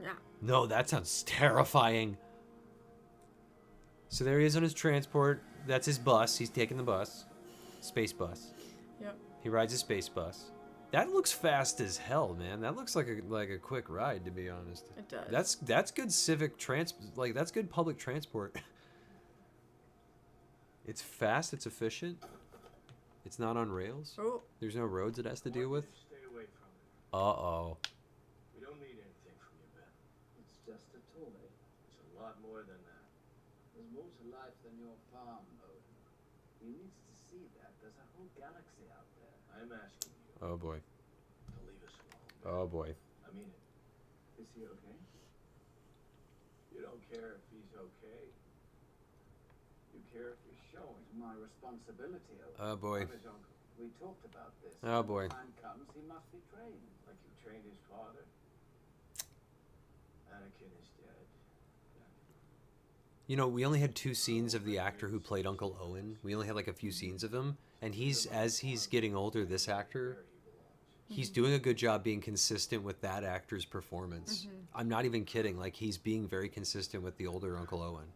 Speaker 2: Yeah.
Speaker 1: No, that sounds terrifying. So there he is on his transport. That's his bus. He's taking the bus. Space bus.
Speaker 2: Yep.
Speaker 1: He rides a space bus. That looks fast as hell, man. That looks like a quick ride, to be honest.
Speaker 2: It does.
Speaker 1: That's good civic that's good public transport. It's fast, it's efficient. It's not on rails.
Speaker 2: Oh,
Speaker 1: There's no roads it has to deal with.
Speaker 3: Stay away from it.
Speaker 1: Uh-oh.
Speaker 3: We don't need anything from you, Ben.
Speaker 4: It's just a toy.
Speaker 3: It's a lot more than that.
Speaker 4: There's more to life than your farm, Owen. He needs to see that. There's a whole galaxy out there.
Speaker 3: I'm asking you
Speaker 1: Oh boy.
Speaker 3: to leave us alone. Ben.
Speaker 1: Oh boy.
Speaker 3: I mean it.
Speaker 4: Is he okay?
Speaker 3: You don't care if he's okay. You care if he's showing.
Speaker 4: It's my responsibility, Owen.
Speaker 1: Oh boy.
Speaker 3: I'm his uncle,
Speaker 4: We talked about this.
Speaker 1: Oh,
Speaker 4: When
Speaker 1: boy.
Speaker 4: the time comes, he must be trained.
Speaker 3: like you trained his father. Anakin is dead.
Speaker 1: You know, we only had 2 scenes of the actor who played Uncle Owen. We only had like a few scenes of him. And as he's getting older, this actor, he's doing a good job being consistent with that actor's performance. I'm not even kidding. Like, he's being very consistent with the older Uncle Owen.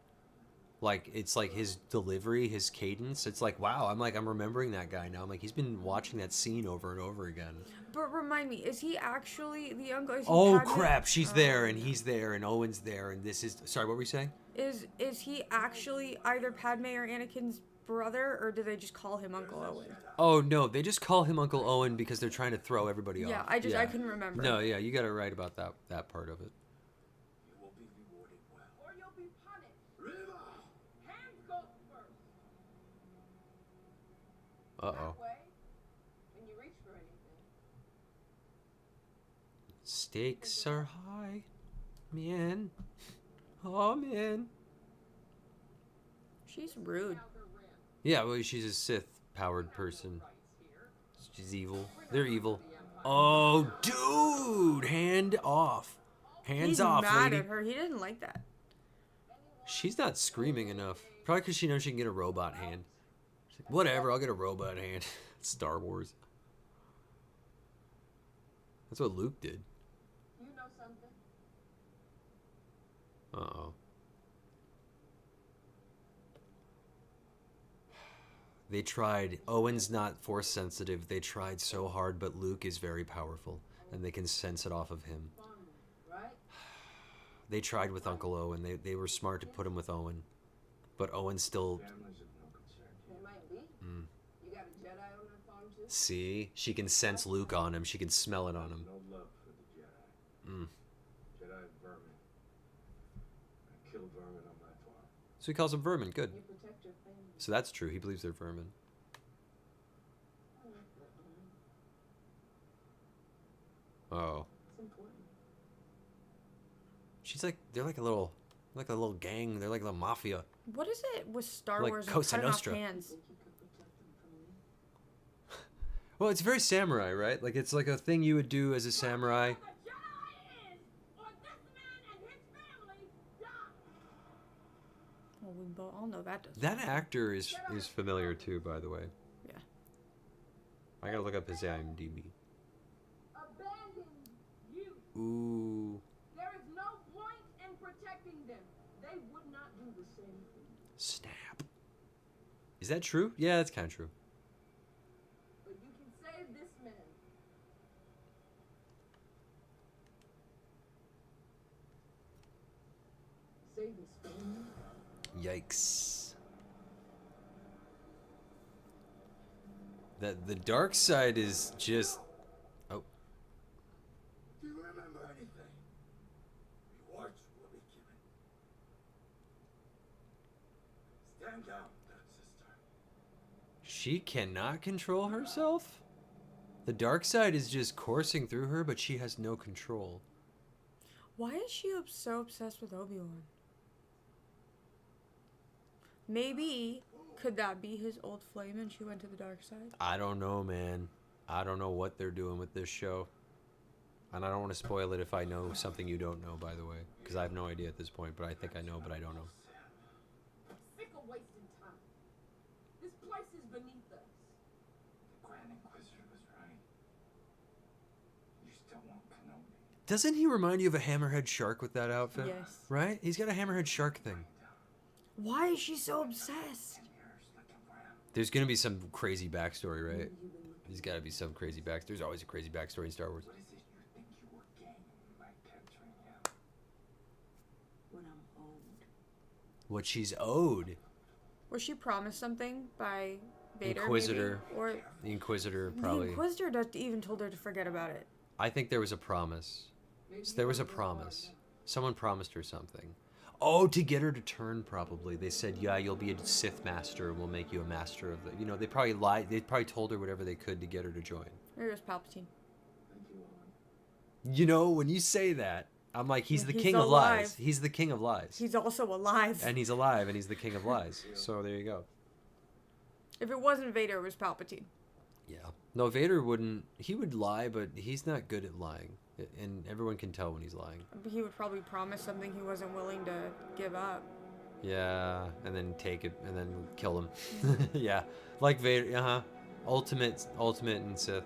Speaker 1: Like, it's like his delivery, his cadence. It's like, wow, I'm remembering that guy now. I'm like, he's been watching that scene over and over again.
Speaker 2: but remind me, is he actually the uncle? Is he
Speaker 1: Oh,
Speaker 2: Padme-
Speaker 1: crap. She's there, and he's there, and Owen's there, and this is... Sorry, what were you saying?
Speaker 2: Is he actually either Padme or Anakin's brother, or do they just call him Uncle Owen?
Speaker 1: Oh, no, they just call him Uncle Owen because they're trying to throw everybody
Speaker 2: Yeah,
Speaker 1: off.
Speaker 2: I couldn't remember.
Speaker 1: No, yeah, you got it right about that part of it.
Speaker 3: You will be rewarded well.
Speaker 6: Or you'll be punished.
Speaker 3: Riva!
Speaker 6: Hands go first.
Speaker 1: Uh-oh.
Speaker 6: That way, when you reach for anything,
Speaker 1: Stakes are high, man. Oh, man.
Speaker 2: She's rude.
Speaker 6: now they're ran.
Speaker 1: Yeah, well, she's a Sith-powered person.
Speaker 6: Rights here.
Speaker 1: She's evil. They're evil. Oh, dude! Hand off. Hands
Speaker 2: He's
Speaker 1: off,
Speaker 2: mad
Speaker 1: lady.
Speaker 2: at her. He didn't like that.
Speaker 1: She's not screaming enough. Probably because she knows she can get a robot hand. She's like, whatever, I'll get a robot hand. Star Wars. That's what Luke did.
Speaker 6: You know something?
Speaker 1: Uh-oh. They tried. Owen's not force sensitive. They tried so hard, but Luke is very powerful, and they can sense it off of him.
Speaker 6: Fun, right?
Speaker 1: They tried with Uncle Owen. They were smart to put him with Owen. But Owen still...
Speaker 3: Families of no concern to
Speaker 6: They
Speaker 3: you.
Speaker 6: might be. You got a Jedi on their phone too?
Speaker 1: See? She can sense Luke on him. She can smell it on him.
Speaker 3: No love for the Jedi.
Speaker 1: Mm.
Speaker 3: Jedi vermin. I kill vermin on my farm.
Speaker 1: So he calls them vermin. Good.
Speaker 6: You protect your family.
Speaker 1: So that's true. He believes they're vermin. Oh.
Speaker 6: It's important.
Speaker 1: She's like... They're like a little gang. They're like a little mafia.
Speaker 2: What is it with Star
Speaker 1: Like
Speaker 2: Wars and
Speaker 1: Cosa
Speaker 2: cutting off
Speaker 1: Nostra.
Speaker 2: hands?
Speaker 6: Think you could protect them from me?
Speaker 1: Well, it's very samurai, right? Like it's like a thing you would do as a samurai.
Speaker 6: The Jedi is, or this man and his family die.
Speaker 2: Well, we all know that doesn't.
Speaker 1: That actor is familiar too, by the way.
Speaker 2: Yeah.
Speaker 1: I gotta look up his IMDb.
Speaker 6: Abandon you.
Speaker 1: Ooh,
Speaker 6: There is no point in protecting them. They would not do the same thing.
Speaker 1: snap. Is that true? Yeah, that's kind of true.
Speaker 6: But you can save this man. Save his family.
Speaker 1: Yikes. The dark side is just. Oh,
Speaker 3: Do you remember anything? Rewards will be given. Stand down, good sister.
Speaker 1: she cannot control herself? The dark side is just coursing through her, but she has no control.
Speaker 2: Why is she so obsessed with Obi-Wan? Maybe, could that be his old flame and she went to the dark side?
Speaker 1: I don't know, man. I don't know what they're doing with this show. And I don't want to spoil it if I know something you don't know, by the way. Because I have no idea at this point, but I think I know, but I don't know.
Speaker 6: I'm sick of wasting time. This place is beneath us.
Speaker 3: The Grand Inquisitor was right. You still want Kenobi.
Speaker 1: Doesn't he remind you of a hammerhead shark with that outfit?
Speaker 2: Yes.
Speaker 1: Right? He's got a hammerhead shark thing.
Speaker 2: Why is she so obsessed?
Speaker 3: 10 years looking for him.
Speaker 1: There's going to be some crazy backstory, right? There's got to be some crazy backstory. There's always a crazy backstory in Star Wars.
Speaker 3: What is it you think you were gaining by capturing him?
Speaker 6: When I'm old.
Speaker 1: What she's owed.
Speaker 2: Was she promised something by Vader?
Speaker 1: Inquisitor.
Speaker 2: Maybe? Or
Speaker 1: The Inquisitor
Speaker 2: the
Speaker 1: probably.
Speaker 2: Inquisitor just even told her to forget about it.
Speaker 1: I think there was a promise. So there was a promise. Someone promised her something. Oh, to get her to turn, probably. They said, yeah, you'll be a Sith master and we'll make you a master of the... You know, they probably lied. They probably told her whatever they could to get her to join.
Speaker 2: Maybe it was Palpatine.
Speaker 3: Thank you, Owen.
Speaker 1: You know, when you say that, I'm like, he's the
Speaker 2: He's
Speaker 1: king of
Speaker 2: alive.
Speaker 1: lies. He's the king of lies.
Speaker 2: He's also alive.
Speaker 1: And he's alive and he's the king of lies. So there you go.
Speaker 2: If it wasn't Vader, it was Palpatine.
Speaker 1: Yeah. No, Vader wouldn't... He would lie, but he's not good at lying. And everyone can tell when he's lying.
Speaker 2: He would probably promise something he wasn't willing to give up.
Speaker 1: Yeah, and then take it, and then kill him. Yeah, like Vader, uh-huh. Ultimate and Sith.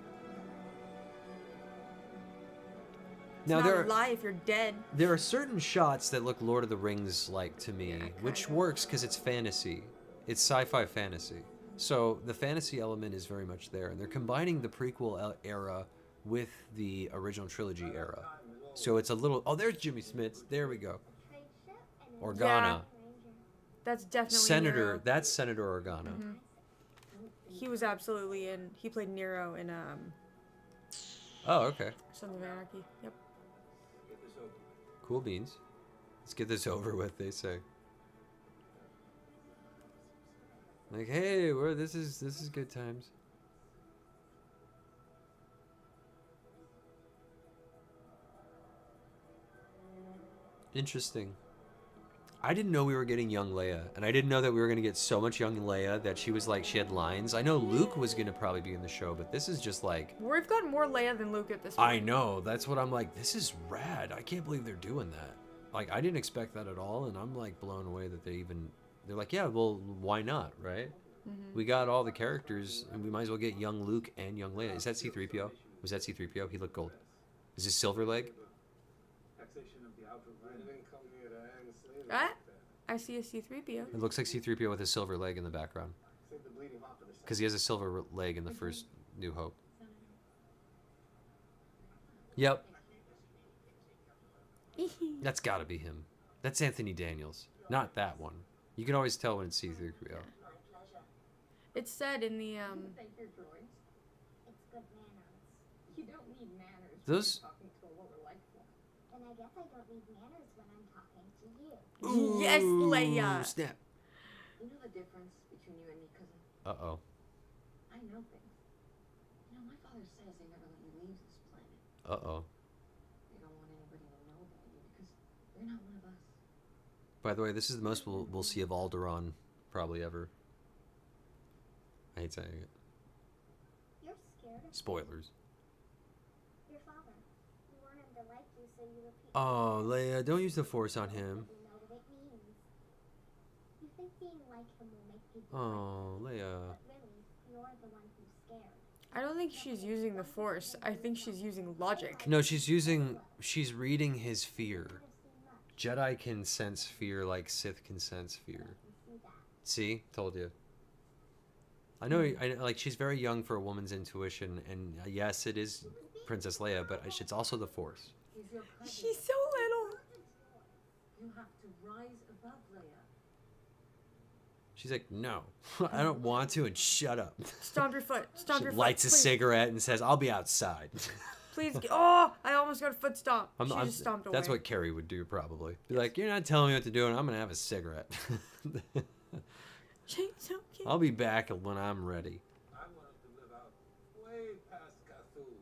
Speaker 2: It's
Speaker 1: Now
Speaker 2: not
Speaker 1: there
Speaker 2: a lie if you're dead.
Speaker 1: are certain shots that look Lord of the Rings like to me,
Speaker 2: Yeah,
Speaker 1: which
Speaker 2: kinda.
Speaker 1: works because it's fantasy. It's sci-fi fantasy. So the fantasy element is very much there, and they're combining the prequel era with the original trilogy era. So it's a little... Oh, there's Jimmy Smits. There we go.
Speaker 5: Trade ship and
Speaker 1: Organa.
Speaker 2: Yeah.
Speaker 5: Ranger.
Speaker 2: That's definitely
Speaker 1: Senator.
Speaker 2: Nero.
Speaker 1: That's Senator Organa.
Speaker 2: Mhm. He was absolutely in... He played Nero in
Speaker 1: Oh, okay.
Speaker 2: Sons of Anarchy. Yep.
Speaker 3: Get this over with.
Speaker 1: Cool beans. Let's get this over with, they say. Like, hey, this is good times. Interesting. I didn't know we were getting young Leia, and I didn't know that we were going to get so much young Leia that she was like, she had lines. I know Luke was going to probably be in the show, but this is just like,
Speaker 2: We've got more Leia than Luke at this point.
Speaker 1: I know. That's what I'm like, this is rad. I can't believe they're doing that. Like, I didn't expect that at all, and I'm like blown away that they're like, yeah, well, why not, right?
Speaker 2: Mhm.
Speaker 1: We got all the characters, and we might as well get young Luke and young Leia. Is that C-3PO? Was that C-3PO? He looked gold. Is this Silver Leg?
Speaker 3: Taxation of the outer rim.
Speaker 2: Ah, I see a C-3PO.
Speaker 1: It looks like C-3PO with a silver leg in the background.
Speaker 3: Save the bleeding heart for the
Speaker 1: Because he has a silver leg in the first New Hope. Yep, that's gotta be him. That's Anthony Daniels. Not that one. You can always tell when it's C-3PO.
Speaker 2: It said in the
Speaker 6: Thank your droids.
Speaker 5: It's good manners.
Speaker 6: You don't need manners when
Speaker 1: Those-
Speaker 6: you're talking to a lower life form.
Speaker 5: And I guess I don't need manners when I'm talking to you.
Speaker 2: Yes, Leia.
Speaker 1: Snap.
Speaker 6: You know the difference between you and me, cousin?
Speaker 1: Uh-oh.
Speaker 6: I know things. You know, my father says they never let you leave this planet.
Speaker 1: Uh-oh.
Speaker 6: They don't want anybody to know about you because you're not one of us.
Speaker 1: By the way, this is the most we'll see of Alderaan probably ever. I hate saying it.
Speaker 5: You're scared
Speaker 1: Spoilers.
Speaker 5: Your father. You want him to like you, so you repeat.
Speaker 1: Oh, Leia, don't use the Force on him.
Speaker 5: You know what it means. You think being like him will make people
Speaker 1: Oh,
Speaker 5: like you,
Speaker 1: Leia.
Speaker 5: but really, you're the one who's scared.
Speaker 2: I don't think she's using the Force. I think she's using logic.
Speaker 1: No, she's reading his fear. Jedi can sense fear like Sith can sense fear. See? Told you. I know, like, she's very young for a woman's intuition, and yes, it is Princess Leia, but it's also the Force.
Speaker 6: Is your presence.
Speaker 2: She's so little.
Speaker 6: You have to rise above Leia.
Speaker 1: She's like, no, I don't want to, and shut up.
Speaker 2: Stomp your foot. Stomp
Speaker 1: She
Speaker 2: your foot.
Speaker 1: lights a
Speaker 2: please.
Speaker 1: cigarette and says, I'll be outside.
Speaker 2: Please. Oh, I almost got a foot stomp. She just stomped away.
Speaker 1: That's what Carrie would do, probably. Be like, you're not telling me what to do, and I'm going to have a cigarette.
Speaker 2: She's so cute.
Speaker 1: I'll be back when I'm ready.
Speaker 3: I wanted to live out way past Cthulhu.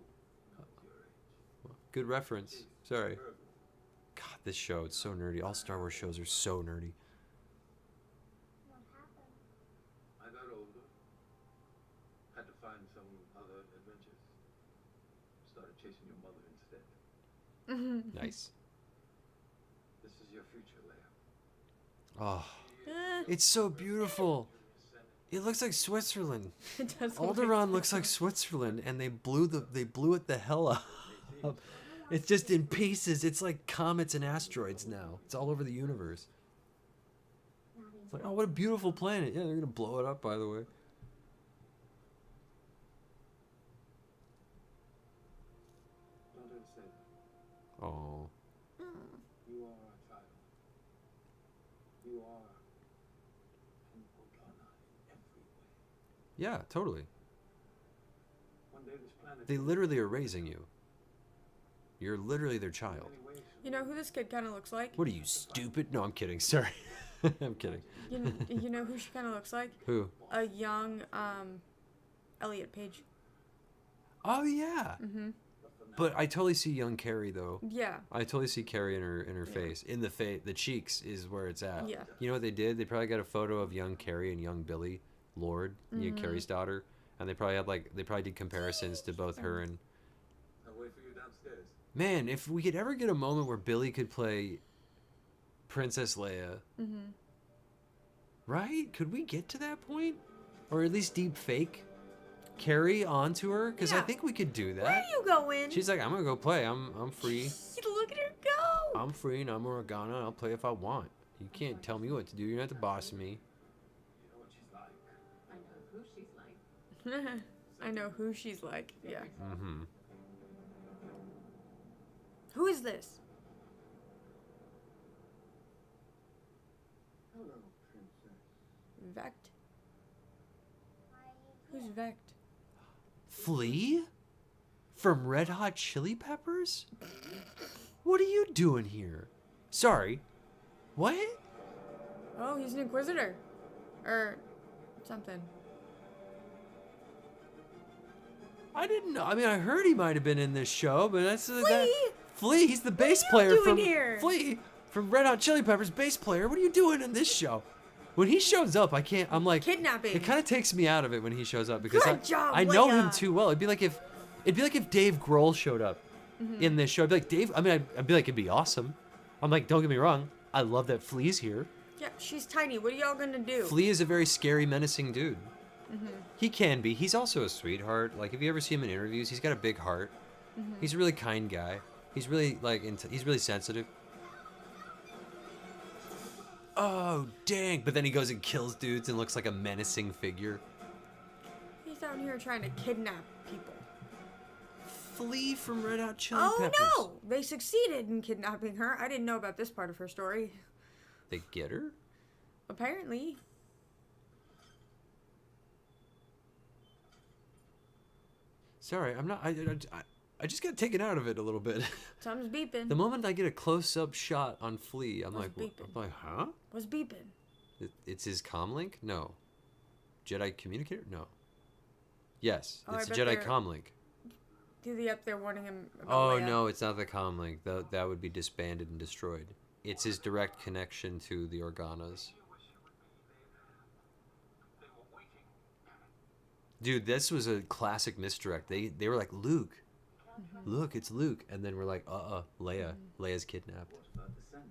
Speaker 3: Not your age.
Speaker 1: Good reference. Sorry.
Speaker 3: Perfect.
Speaker 1: God, this show, it's so nerdy. All Star Wars shows are so nerdy.
Speaker 5: What happened?
Speaker 3: I got older. Had to find some other adventures. Started chasing your mother instead.
Speaker 1: Nice.
Speaker 3: This is your future, Leia.
Speaker 1: Oh, it's so beautiful. It looks like Switzerland.
Speaker 2: It does
Speaker 1: Alderaan looks like Switzerland, and they blew it the hell up. It's just in pieces. It's like comets and asteroids now. It's all over the universe. It's like, oh, what a beautiful planet. Yeah, they're gonna blow it up, by the way.
Speaker 3: Don't ever say that.
Speaker 1: Oh,
Speaker 3: You are our child. You are an Organa in every way.
Speaker 1: yeah, totally.
Speaker 3: One day this planet.
Speaker 1: They literally are raising you. You're literally their child.
Speaker 3: in many ways
Speaker 2: You know who this kid kind of looks like?
Speaker 1: What are you, stupid? No, I'm kidding. Sorry. I'm kidding.
Speaker 2: You know who she kind of looks like?
Speaker 1: Who?
Speaker 2: A young Elliot Page.
Speaker 1: Oh, yeah. But I totally see young Carrie, though.
Speaker 2: Yeah.
Speaker 1: I totally see Carrie in her face. In the the cheeks is where it's at.
Speaker 2: Yeah.
Speaker 1: You know what they did? They probably got a photo of young Carrie and young Billy Lord, Carrie's daughter, and they probably did comparisons to both her and.
Speaker 3: I'll wait for you downstairs.
Speaker 1: Man, if we could ever get a moment where Billy could play Princess Leia, right? Could we get to that point, or at least deep fake Carrie onto her? Because I
Speaker 2: Yeah.
Speaker 1: think we could do that.
Speaker 2: Where are you going?
Speaker 1: She's like, I'm gonna go play. I'm free.
Speaker 2: Look at her go.
Speaker 1: I'm free and I'm Organa. I'll play if I want. You can't tell me what to do. You're not the boss of me.
Speaker 3: You know what she's like.
Speaker 6: I know who she's like.
Speaker 2: I know who she's like. Yeah.
Speaker 1: Mm-hmm.
Speaker 2: Who is this?
Speaker 4: Hello, princess.
Speaker 2: Vect?
Speaker 5: Why are you
Speaker 2: Who's
Speaker 5: here?
Speaker 2: Vect?
Speaker 1: Flea? From Red Hot Chili Peppers? What are you doing here? Sorry. What?
Speaker 2: Oh, he's an Inquisitor. Or something.
Speaker 1: I didn't know. I mean, I heard he might have been in this show, but that's
Speaker 2: Flea?
Speaker 1: Flea. He's the bass
Speaker 2: are you
Speaker 1: player
Speaker 2: doing
Speaker 1: from
Speaker 2: here?
Speaker 1: Flea from Red Hot Chili Peppers. Bass player. What are you doing in this show? When he shows up, I can't. I'm like
Speaker 2: Kidnapping.
Speaker 1: It kind of takes me out of it when he shows up because
Speaker 2: Good job,
Speaker 1: I know him
Speaker 2: Leia.
Speaker 1: too well. It'd be like if Dave Grohl showed up in this show. I'd be like, Dave. I mean, I'd be like, it'd be awesome. I'm like, don't get me wrong. I love that Flea's here.
Speaker 2: Yeah, she's tiny. What are y'all gonna do?
Speaker 1: Flea is a very scary, menacing dude. He can be. He's also a sweetheart. Like, if you ever see him in interviews, he's got a big heart. He's a really kind guy. He's really he's really sensitive. Oh dang! But then he goes and kills dudes and looks like a menacing figure.
Speaker 2: He's out here trying to kidnap people.
Speaker 1: Flea from Red Hot Chili
Speaker 2: Oh
Speaker 1: Peppers.
Speaker 2: no! They succeeded in kidnapping her. I didn't know about this part of her story.
Speaker 1: They get her?
Speaker 2: Apparently.
Speaker 1: Sorry, I'm not. I just got taken out of it a little bit.
Speaker 2: Something's beeping.
Speaker 1: The moment I get a close-up shot on Flea, I'm
Speaker 2: What's
Speaker 1: like,
Speaker 2: beeping?
Speaker 1: I'm like, huh?
Speaker 2: What's beeping?
Speaker 1: It's his comlink? No. Jedi communicator? No. Yes,
Speaker 2: Oh, I
Speaker 1: it's a
Speaker 2: bet
Speaker 1: Jedi
Speaker 2: they're-
Speaker 1: comlink.
Speaker 2: Yep, they're warning him about
Speaker 1: Oh
Speaker 2: Leia.
Speaker 1: no, it's not the comlink. That would be disbanded and destroyed. It's his direct connection to the Organas. Dude, this was a classic misdirect. They were like, Luke, look, it's Luke, and then we're like, Leia. Leia's kidnapped.
Speaker 4: What about the Senate?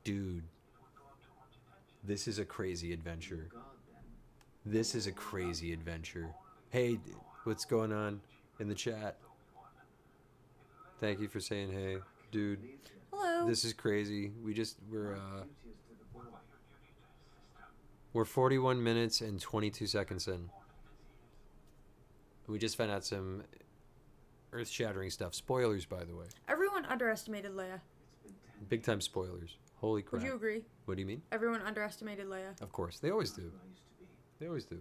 Speaker 1: Dude, this is a crazy adventure.
Speaker 4: God, then.
Speaker 1: This is a crazy adventure. Hey, what's going on in the chat? Thank you for saying hey, dude.
Speaker 2: Hello.
Speaker 1: This is crazy. We're 41 minutes and 22 seconds in. We just found out some earth-shattering stuff. Spoilers, by the way.
Speaker 2: Everyone underestimated Leia.
Speaker 1: Big time spoilers. Holy crap.
Speaker 2: Would you agree?
Speaker 1: What do you mean?
Speaker 2: Everyone underestimated Leia.
Speaker 1: Of course. They always do.
Speaker 4: Who I used to be.
Speaker 1: They always do.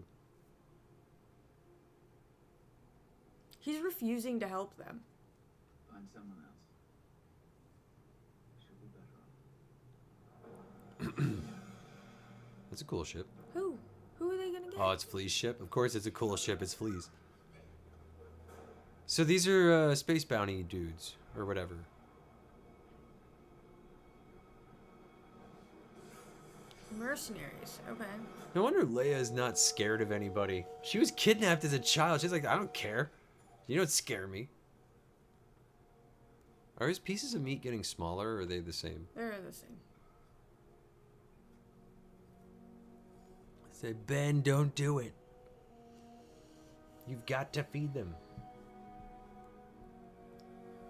Speaker 2: He's refusing to help them.
Speaker 4: Find someone else. She'll be better off.
Speaker 1: That's a cool ship.
Speaker 2: Who? Who are they gonna get?
Speaker 1: Oh, it's Flea's ship? Of course it's a cool ship. It's Flea's. So these are space bounty dudes, or whatever.
Speaker 2: Mercenaries. Okay.
Speaker 1: No wonder Leia is not scared of anybody. She was kidnapped as a child. She's like, I don't care. You don't scare me. Are his pieces of meat getting smaller, or are they the same?
Speaker 2: They're the same.
Speaker 1: Say, Ben, don't do it. You've got to feed them.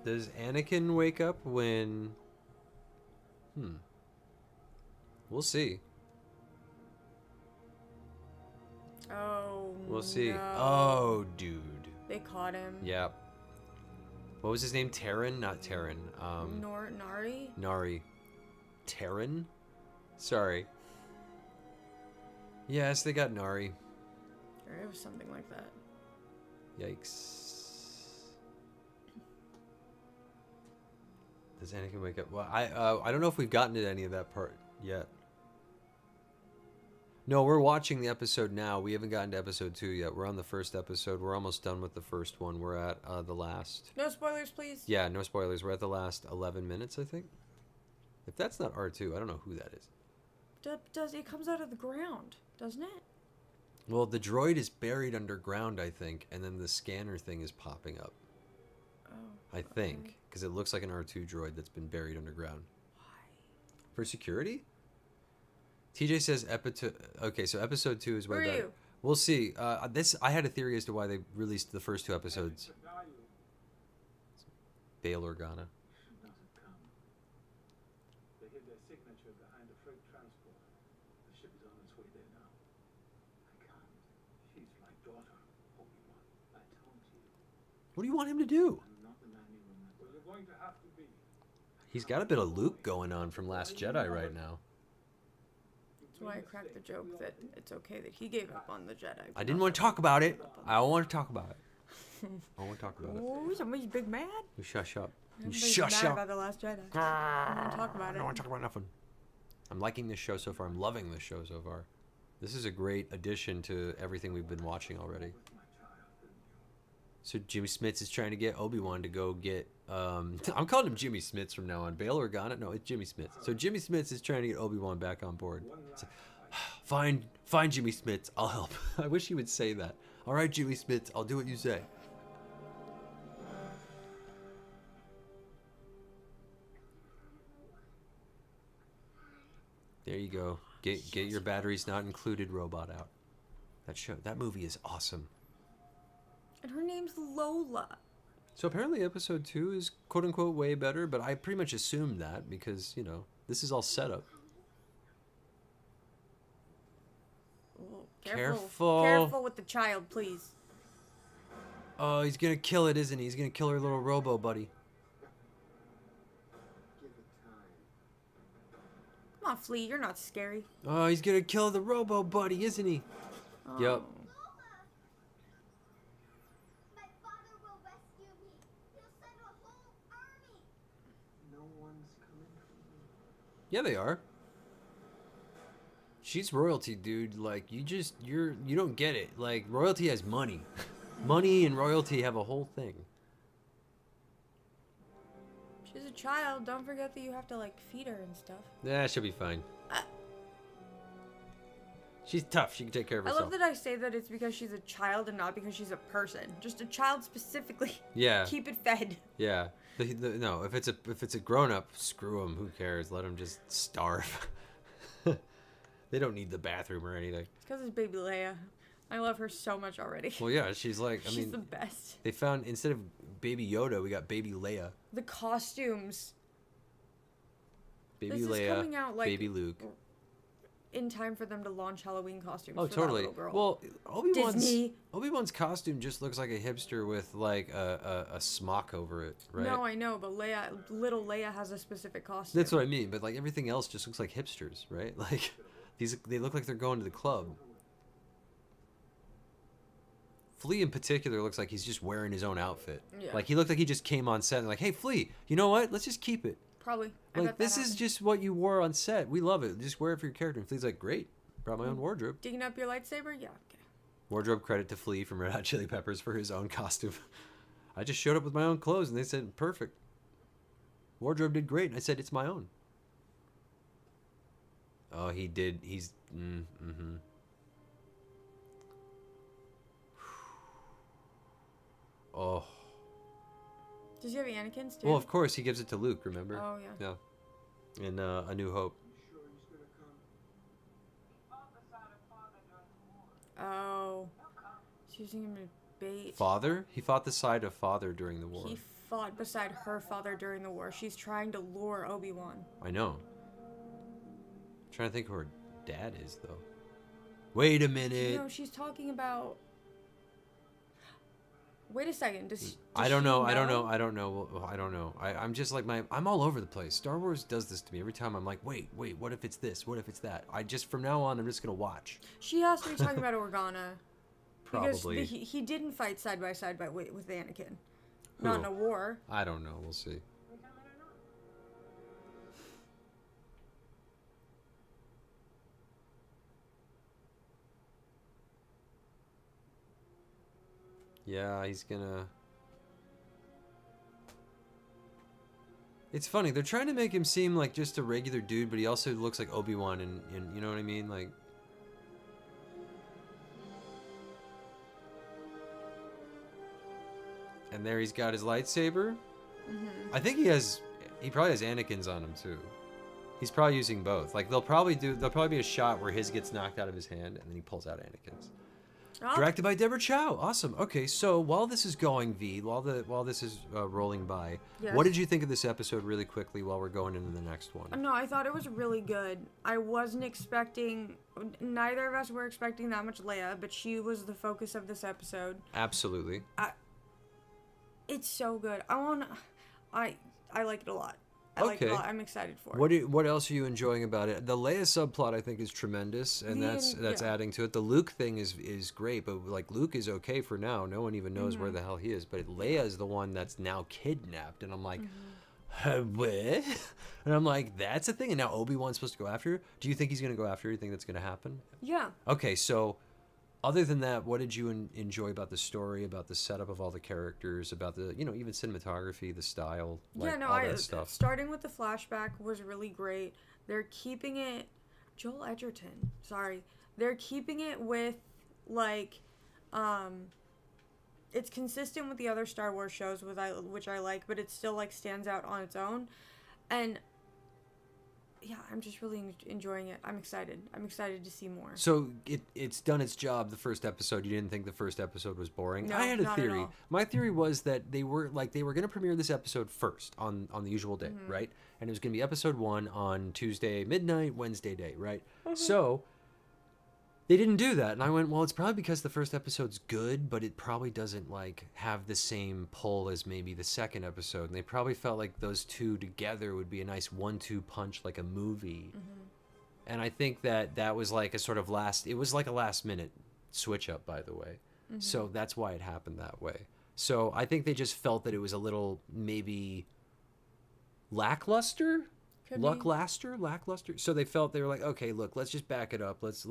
Speaker 1: Does Anakin wake up when... We'll see.
Speaker 2: Oh.
Speaker 1: We'll see.
Speaker 2: No.
Speaker 1: Oh, dude.
Speaker 2: They caught him.
Speaker 1: Yep. What was his name? Terran? Not Terran.
Speaker 2: Nari?
Speaker 1: Nari. Terran? Sorry. Yes, they got Nari.
Speaker 2: Or it was something like that.
Speaker 1: Yikes. Does Anakin wake up? Well, I don't know if we've gotten to any of that part yet. No, we're watching the episode now. We haven't gotten to episode 2 yet. We're on the first episode. We're almost done with the first one. We're at the last.
Speaker 2: No spoilers, please.
Speaker 1: Yeah, no spoilers. We're at the last 11 minutes, I think. If that's not R2, I don't know who that is.
Speaker 2: Does it comes out of the ground, doesn't it?
Speaker 1: Well, the droid is buried underground, I think, and then the scanner thing is popping up.
Speaker 2: Oh.
Speaker 1: I think, because it looks like an R2 droid that's been buried underground.
Speaker 2: Why?
Speaker 1: For security? TJ says okay, so episode 2 is way
Speaker 2: Who are
Speaker 1: better.
Speaker 2: you?
Speaker 1: We'll see. I had a theory as to why they released the first 2 episodes. Bail Organa.
Speaker 3: Should not have come. They hid their signature behind a freight transport. The ship is on its way there now. I can't. She's my daughter, Obi-Wan. I told you.
Speaker 1: What do you want him to do?
Speaker 3: I'm not the man you remember. Well, you're going to have to be.
Speaker 1: He's got a bit of Luke going on from Last Jedi right now.
Speaker 2: That's why I cracked the joke that it's okay that he gave up on the Jedi.
Speaker 1: I didn't want to talk about it. I don't want to talk about it. I don't want to talk about it.
Speaker 2: Oh, somebody's big mad.
Speaker 1: You shush up. You
Speaker 2: Everybody's
Speaker 1: shush
Speaker 2: mad
Speaker 1: up.
Speaker 2: about the Last Jedi. I don't want to talk about
Speaker 1: I
Speaker 2: it.
Speaker 1: don't want to talk about nothing. I'm liking this show so far. I'm loving this show so far. This is a great addition to everything we've been watching already. So Jimmy Smits is trying to get Obi-Wan to go get... I'm calling him Jimmy Smits from now on. Bail Organa? No, it's Jimmy Smits. So Jimmy Smits is trying to get Obi-Wan back on board. It's like, fine Jimmy Smits. I'll help. I wish he would say that. All right, Jimmy Smits. I'll do what you say. There you go. Get your batteries not included robot out. That movie is awesome.
Speaker 2: And her name's Lola.
Speaker 1: So apparently episode 2 is quote unquote way better, but I pretty much assumed that because, you know, this is all set up.
Speaker 2: Oh,
Speaker 1: Careful.
Speaker 2: Careful with the child, please.
Speaker 1: Oh, he's gonna kill it, isn't he? He's gonna kill her little robo buddy.
Speaker 4: Give it time.
Speaker 2: Come on, Flea, you're not scary.
Speaker 1: Oh, he's gonna kill the robo buddy, isn't he?
Speaker 2: Oh.
Speaker 1: Yep.
Speaker 5: My father will rescue me. He'll send a whole army.
Speaker 4: No one's coming for you.
Speaker 1: Yeah, they are. She's royalty, dude. Like, you don't get it. Like, royalty has money. Money and royalty have a whole thing.
Speaker 2: She's a child. Don't forget that you have to, like, feed her and stuff.
Speaker 1: Yeah, she'll be fine. She's tough. She can take care of
Speaker 2: I
Speaker 1: herself.
Speaker 2: love that I say that it's because she's a child and not because she's a person. Just a child specifically.
Speaker 1: Yeah.
Speaker 2: Keep it fed.
Speaker 1: Yeah. No, if it's a grown up, screw them. Who cares? Let them just starve. They don't need the bathroom or anything.
Speaker 2: It's because it's baby Leia. I love her so much already.
Speaker 1: Well, yeah, she's like,
Speaker 2: She's the best.
Speaker 1: they found, instead of baby Yoda, we got baby Leia.
Speaker 2: The costumes
Speaker 1: Baby
Speaker 2: This is
Speaker 1: Leia,
Speaker 2: coming out, like,
Speaker 1: baby Luke.
Speaker 2: in time for them to launch Halloween costumes
Speaker 1: Oh,
Speaker 2: for
Speaker 1: totally.
Speaker 2: that little girl.
Speaker 1: Well,
Speaker 2: Disney.
Speaker 1: Obi-Wan's costume just looks like a hipster with like a smock over it, right?
Speaker 2: No, I know, but little Leia has a specific costume.
Speaker 1: That's what I mean. But like everything else just looks like hipsters, right? Like they look like they're going to the club. Flea in particular looks like he's just wearing his own outfit.
Speaker 2: Yeah.
Speaker 1: Like he looked like he just came on set and like, hey Flea, you know what? Let's just keep it.
Speaker 2: Probably. I
Speaker 1: Like
Speaker 2: bet that
Speaker 1: this is
Speaker 2: happened.
Speaker 1: just what you wore on set. We love it. Just wear it for your character. And Flea's like, great. Brought my own wardrobe.
Speaker 2: Digging up your lightsaber? Yeah, okay.
Speaker 1: Wardrobe credit to Flea from Red Hot Chili Peppers for his own costume. I just showed up with my own clothes and they said, perfect. Wardrobe did great. And I said, it's my own. Oh, he did. He's... Mm-hmm. Oh.
Speaker 2: Does he have Anakin's too?
Speaker 1: Well, of course, he gives it to Luke, remember?
Speaker 2: Oh, yeah.
Speaker 1: Yeah. In A New Hope.
Speaker 3: Sure he's gonna come.
Speaker 2: Oh. She's using him to bait.
Speaker 1: Father? He fought the side of Father during the war.
Speaker 2: He fought beside her father during the war. She's trying to lure Obi-Wan.
Speaker 1: I know. I'm trying to think who her dad is, though. Wait a minute.
Speaker 2: No, she's talking about... Wait a second.
Speaker 1: I don't know. I'm just like I'm all over the place. Star Wars does this to me every time. I'm like, wait, what if it's this? What if it's that? From now on, I'm just gonna watch.
Speaker 2: She has to be talking about Organa.
Speaker 1: Probably.
Speaker 2: Because he didn't fight side by side with Anakin.
Speaker 1: Who?
Speaker 2: Not in a war.
Speaker 1: I don't know. We'll see. Yeah, he's gonna... It's funny, they're trying to make him seem like just a regular dude, but he also looks like Obi-Wan and you know what I mean? Like... And there he's got his lightsaber. I think he probably has Anakin's on him too. He's probably using both. Like there'll probably be a shot where his gets knocked out of his hand and then he pulls out Anakin's.
Speaker 2: Oh,
Speaker 1: Directed by Deborah Chow. Awesome. Okay, so while this is going, V, while this is rolling by,
Speaker 2: Yes.
Speaker 1: what did you think of this episode really quickly while we're going into the next one?
Speaker 2: No, I thought it was really good. I wasn't expecting... Neither of us were expecting that much Leia, but she was the focus of this episode.
Speaker 1: Absolutely.
Speaker 2: It's so good. I like it a lot. I like it
Speaker 1: Okay.
Speaker 2: a lot. I'm excited for it.
Speaker 1: What else are you enjoying about it? The Leia subplot I think is tremendous, and that's
Speaker 2: Yeah.
Speaker 1: adding to it. The Luke thing is great, but like Luke is okay for now. No one even knows where
Speaker 2: Mm-hmm.
Speaker 1: the hell he is. But Leia is the one that's now kidnapped, and I'm like,
Speaker 2: Mm-hmm.
Speaker 1: what? And I'm like, that's a thing. And now Obi-Wan's supposed to go after her. Do you think he's gonna go after her? You think that's gonna happen?
Speaker 2: Yeah.
Speaker 1: Okay, so other than that, what did you enjoy about the story, about the setup of all the characters, about the even cinematography, the style, like all that stuff?
Speaker 2: Starting with the flashback was really great. They're keeping it... Joel Edgerton. Sorry. They're keeping it with, like... It's consistent with the other Star Wars shows, which I like, but it still, like, stands out on its own. And... yeah, I'm just really enjoying it. I'm excited. I'm excited to see more.
Speaker 1: So it's done its job. The first episode, you didn't think the first episode was boring?
Speaker 2: No,
Speaker 1: I had a
Speaker 2: not at
Speaker 1: theory.
Speaker 2: all.
Speaker 1: My theory was that they were going to premiere this episode first on the usual day,
Speaker 2: Mm-hmm.
Speaker 1: right? And it was going to be episode 1 on Tuesday midnight, Wednesday day, right?
Speaker 2: Mm-hmm.
Speaker 1: So they didn't do that, and I went, well, it's probably because the first episode's good, but it probably doesn't like have the same pull as maybe the second episode, and they probably felt like those two together would be a nice 1-2 punch, like a movie. And I think that was like a sort of it was like a last minute switch up, by the way. So that's why it happened that way. So I think they just felt that it was a little maybe lackluster.
Speaker 2: Could be.
Speaker 1: Lackluster. So they were like, okay, look, let's just back it up. Let's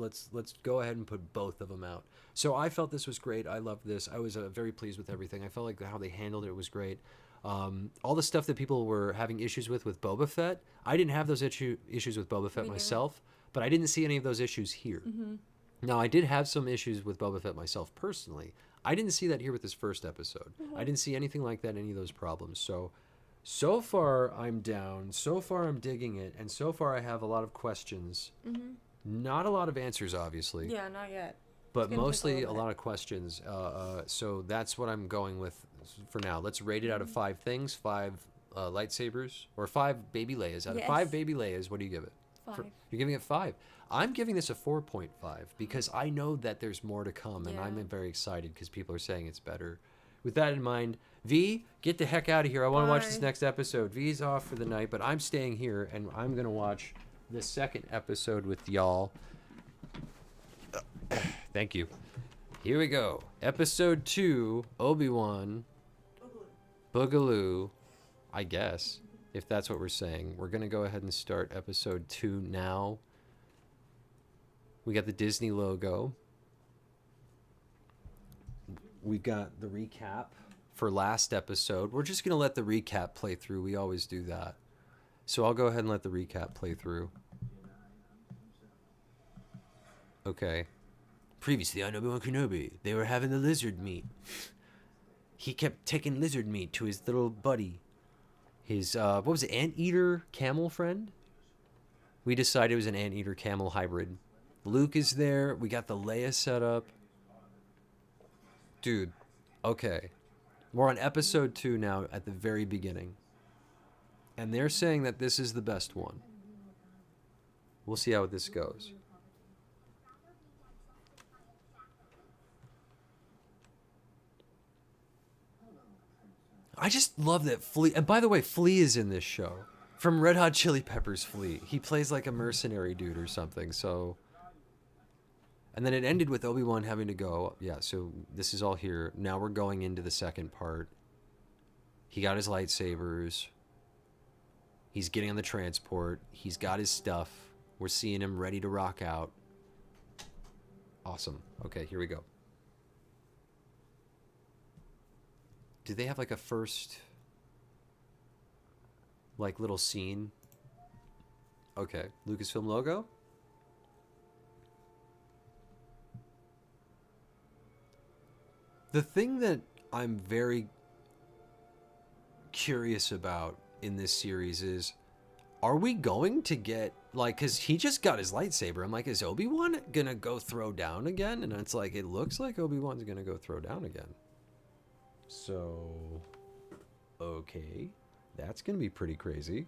Speaker 1: go ahead and put both of them out. So I felt this was great. I loved this. I was very pleased with everything. I felt like how they handled it was great. All the stuff that people were having issues with Boba Fett, I didn't have those issues with Boba Fett
Speaker 2: Me neither.
Speaker 1: myself, but I didn't see any of those issues here. Now, I did have some issues with Boba Fett myself personally. I didn't see that here with this first episode. I didn't see anything like that in any of those problems. So far I'm down. So far I'm digging it, and so far I have a lot of questions. Not a lot of answers, obviously.
Speaker 2: Yeah, not yet.
Speaker 1: But
Speaker 2: It's gonna take
Speaker 1: mostly a
Speaker 2: little
Speaker 1: lot
Speaker 2: bit.
Speaker 1: of questions. So that's what I'm going with for now. Let's rate it out of 5 things, 5 lightsabers, or 5 baby Leias. Out of 5
Speaker 2: Yes.
Speaker 1: baby Leias, what do you give it?
Speaker 2: 5.
Speaker 1: You're giving it 5. I'm giving this a 4.5 because I know that there's more to come, and I'm
Speaker 2: Yeah.
Speaker 1: very excited because people are saying it's better. With that in mind, V, get the heck out of here. I want to watch this
Speaker 2: Bye.
Speaker 1: next episode. V's off for the night, but I'm staying here, and I'm going to watch the second episode with y'all. Thank you. Here we go. Episode 2, Obi-Wan Boogaloo, I guess, if that's what we're saying. We're going to go ahead and start episode 2 now. We got the Disney logo. We've got the recap for last episode. We're just going to let the recap play through. We always do that. So I'll go ahead and let the recap play through. Okay. Previously on Obi-Wan Kenobi, they were having the lizard meat. He kept taking lizard meat to his little buddy. His, what was it, anteater camel friend? We decided it was an anteater camel hybrid. Luke is there. We got the Leia set up. Dude, okay. We're on episode 2 now at the very beginning. And they're saying that this is the best one. We'll see how this goes. I just love that Flea. And by the way, Flea is in this show. From Red Hot Chili Peppers, Flea. He plays like a mercenary dude or something, so. And then it ended with Obi-Wan having to go. Yeah, so this is all here. Now we're going into the second part. He got his lightsabers. He's getting on the transport. He's got his stuff. We're seeing him ready to rock out. Awesome. Okay, here we go. Do they have like a first, like, little scene? Okay, Lucasfilm logo. The thing that I'm very curious about in this series is, are we going to get, like, because he just got his lightsaber. I'm like, is Obi-Wan gonna go throw down again? And it's like, it looks like Obi-Wan's gonna go throw down again. So, okay, that's gonna be pretty crazy.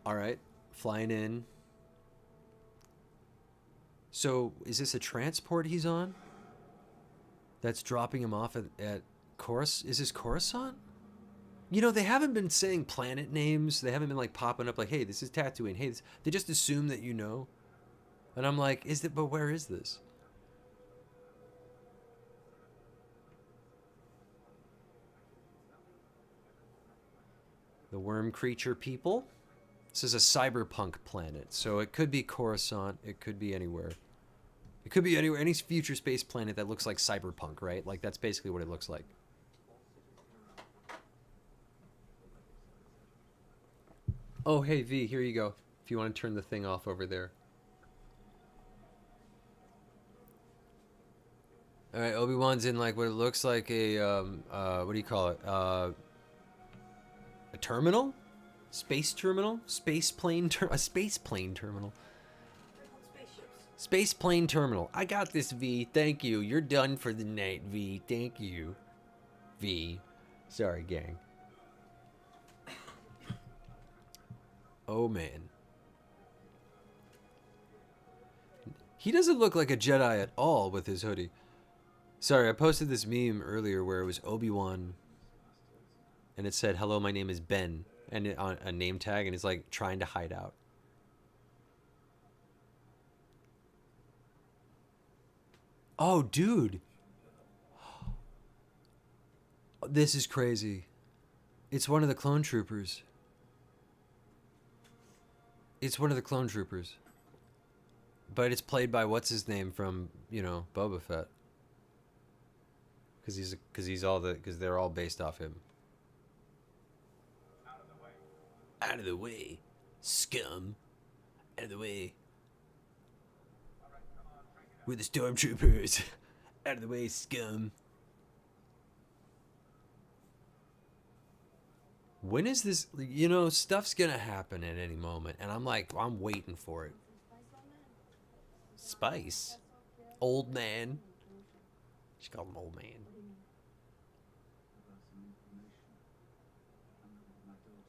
Speaker 1: All right, flying in. So, is this a transport he's on? That's dropping him off at Corus? Is this Coruscant? You know, they haven't been saying planet names. They haven't been like popping up like, hey, this is Tatooine. Hey, they just assume that you know. And I'm like, but where is this? The worm creature people. This is a cyberpunk planet. So it could be Coruscant. It could be anywhere. It could be anywhere, any future space planet that looks like cyberpunk, right? Like, that's basically what it looks like. Oh, hey, V, here you go. If you want to turn the thing off over there. All right, Obi-Wan's in, like, what it looks like a, what do you call it? A terminal? Space terminal? Space plane a space plane terminal. Space plane terminal. I got this, V. Thank you. You're done for the night, V. Thank you. V. Sorry, gang. Oh, man. He doesn't look like a Jedi at all with his hoodie. Sorry, I posted this meme earlier where it was Obi-Wan and it said, hello, my name is Ben, and on a name tag, and he's like trying to hide out. Oh, dude. This is crazy. It's one of the clone troopers. It's one of the clone troopers. But it's played by what's his name from, you know, Boba Fett. Because they're all based off him.
Speaker 3: Out of the way.
Speaker 1: Out of the way, scum. Out of the way. We're the stormtroopers. Out of the way, scum. When is this? You know, stuff's gonna happen at any moment, and I'm like, I'm waiting for it. Spice? Old man? She called him old man.
Speaker 4: About some information. My daughter.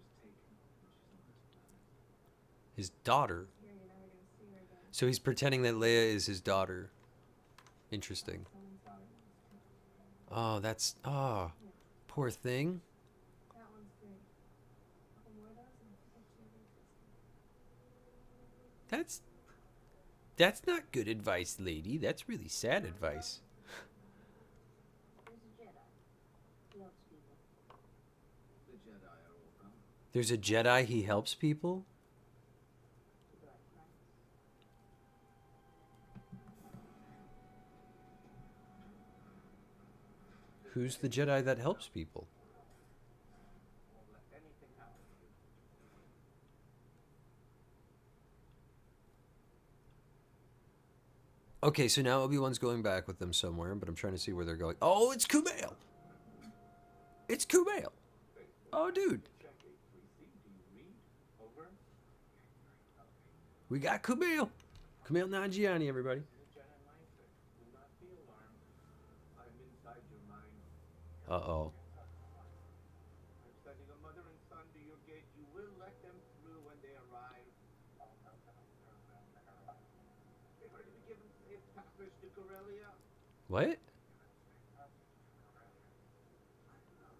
Speaker 4: She was taken when she's on this planet.
Speaker 1: His daughter. So he's pretending that Leia is his daughter. Interesting. Oh, that's... Oh, poor thing. That's not good advice, lady. That's really sad advice.
Speaker 4: The Jedi are all gone.
Speaker 1: There's a Jedi, he helps people? Who's the Jedi that helps people?
Speaker 3: Won't let anything happen to you.
Speaker 1: Okay, so now Obi-Wan's going back with them somewhere, but I'm trying to see where they're going. Oh, it's Kumail! It's Kumail! Oh, dude.
Speaker 3: Check 833C. Do you read? Over.
Speaker 1: We got Kumail! Kumail Nanjiani, everybody.
Speaker 3: The Jedi mindset. Do not be alarmed. I'm inside your mind.
Speaker 1: Uh-oh.
Speaker 3: I'm sending a mother and son to your gate. You will let them through when they arrive. They've already been given safe passage to Corellia.
Speaker 1: What?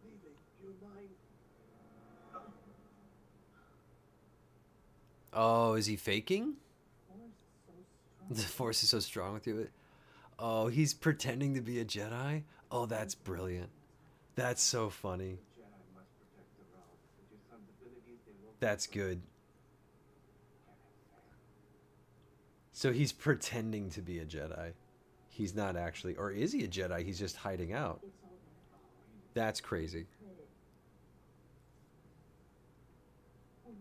Speaker 3: Leaving your mind.
Speaker 1: Oh, is he faking? The Force is so strong with you. Oh, he's pretending to be a Jedi? Oh, that's brilliant. That's so funny.
Speaker 3: The Jedi must protect the realm. With your son's abilities, they will.
Speaker 1: That's good. So he's pretending to be a Jedi. He's not actually, or is he a Jedi? He's just hiding out. That's crazy.
Speaker 3: You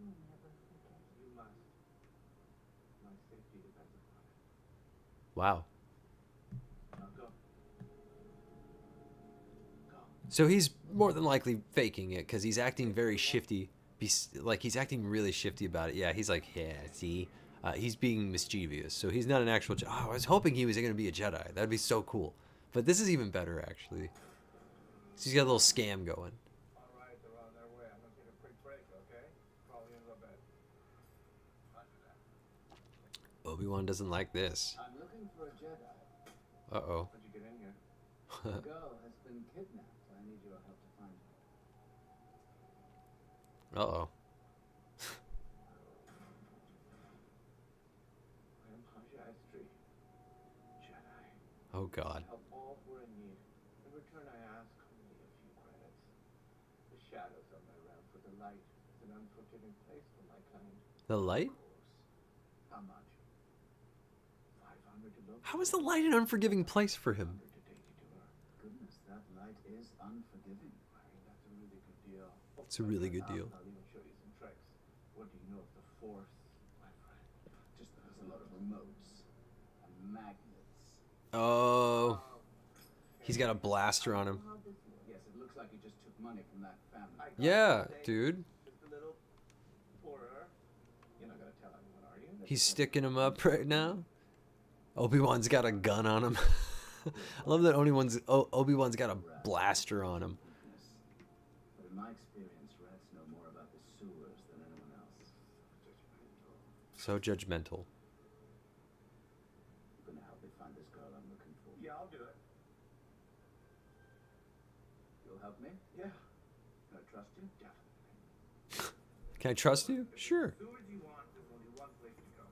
Speaker 3: must. My safety depends upon it.
Speaker 1: Wow.
Speaker 3: Now go. Go.
Speaker 1: So he's more than likely faking it because he's acting very shifty. Like, he's acting really shifty about it. Yeah, he's like, yeah, see? He's being mischievous. So he's not an actual Jedi. Oh, I was hoping he was going to be a Jedi. That'd be so cool. But this is even better, actually. So he's got a little scam going.
Speaker 3: All right, they're on their way. I'm gonna take a quick break, okay? Probably in a little bit.
Speaker 1: Obi-Wan doesn't like this.
Speaker 4: I'm looking for a Jedi.
Speaker 1: Uh-oh.
Speaker 3: How'd you get in here?
Speaker 4: The girl has been kidnapped. I need your help to find her.
Speaker 1: Uh-oh.
Speaker 3: I am Hajj Jedi.
Speaker 1: Oh, God.
Speaker 3: Help all who are in need. In return, I ask only a few credits. The shadows on my realm for the light is an unforgiving place for my kind.
Speaker 1: The light?
Speaker 3: Of course. How much? 500 to look.
Speaker 1: How is the light an unforgiving place for him?
Speaker 3: 100 to take you to her.
Speaker 4: Goodness, that light is unforgiving.
Speaker 3: I mean, that's a really good deal.
Speaker 1: It's a really good deal.
Speaker 3: I'll even show you some tricks. What do you know of the Force, my friend?
Speaker 4: Just that there's a lot of remotes and magnets.
Speaker 1: Oh. He's got a blaster on him.
Speaker 4: Yes, it looks like he just took money from that family.
Speaker 3: I got
Speaker 1: Yeah,
Speaker 3: to say,
Speaker 1: dude.
Speaker 3: Just a little poorer. You're not gonna tell anyone, are you?
Speaker 1: He's sticking him up right now. Obi-Wan's got a gun on him. I love that Obi-Wan's got a blaster on him.
Speaker 4: Weakness. But in my experience, rats know more about the sewers than anyone else.
Speaker 1: So judgmental.
Speaker 4: You're gonna help me find this girl I'm looking for.
Speaker 3: Yeah, I'll do it.
Speaker 4: You'll help me?
Speaker 3: Yeah.
Speaker 4: Can I trust you?
Speaker 3: Definitely.
Speaker 1: Can I trust you? Sure.
Speaker 3: As soon as you want, there's only one place to go.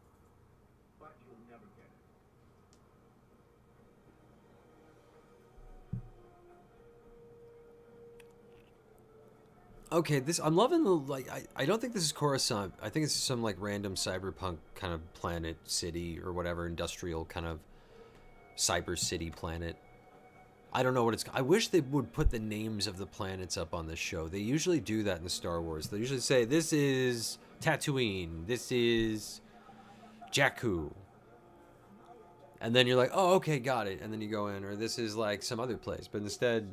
Speaker 3: But you'll never get it.
Speaker 1: Okay, I'm loving the, like, I don't think this is Coruscant. I think it's some, like, random cyberpunk kind of planet, city, or whatever, industrial kind of cyber city planet. I don't know what it's. I wish they would put the names of the planets up on this show. They usually do that in Star Wars. They usually say this is Tatooine, this is Jakku, and then you're like, oh, okay, got it. And then you go in, or this is like some other place. But instead,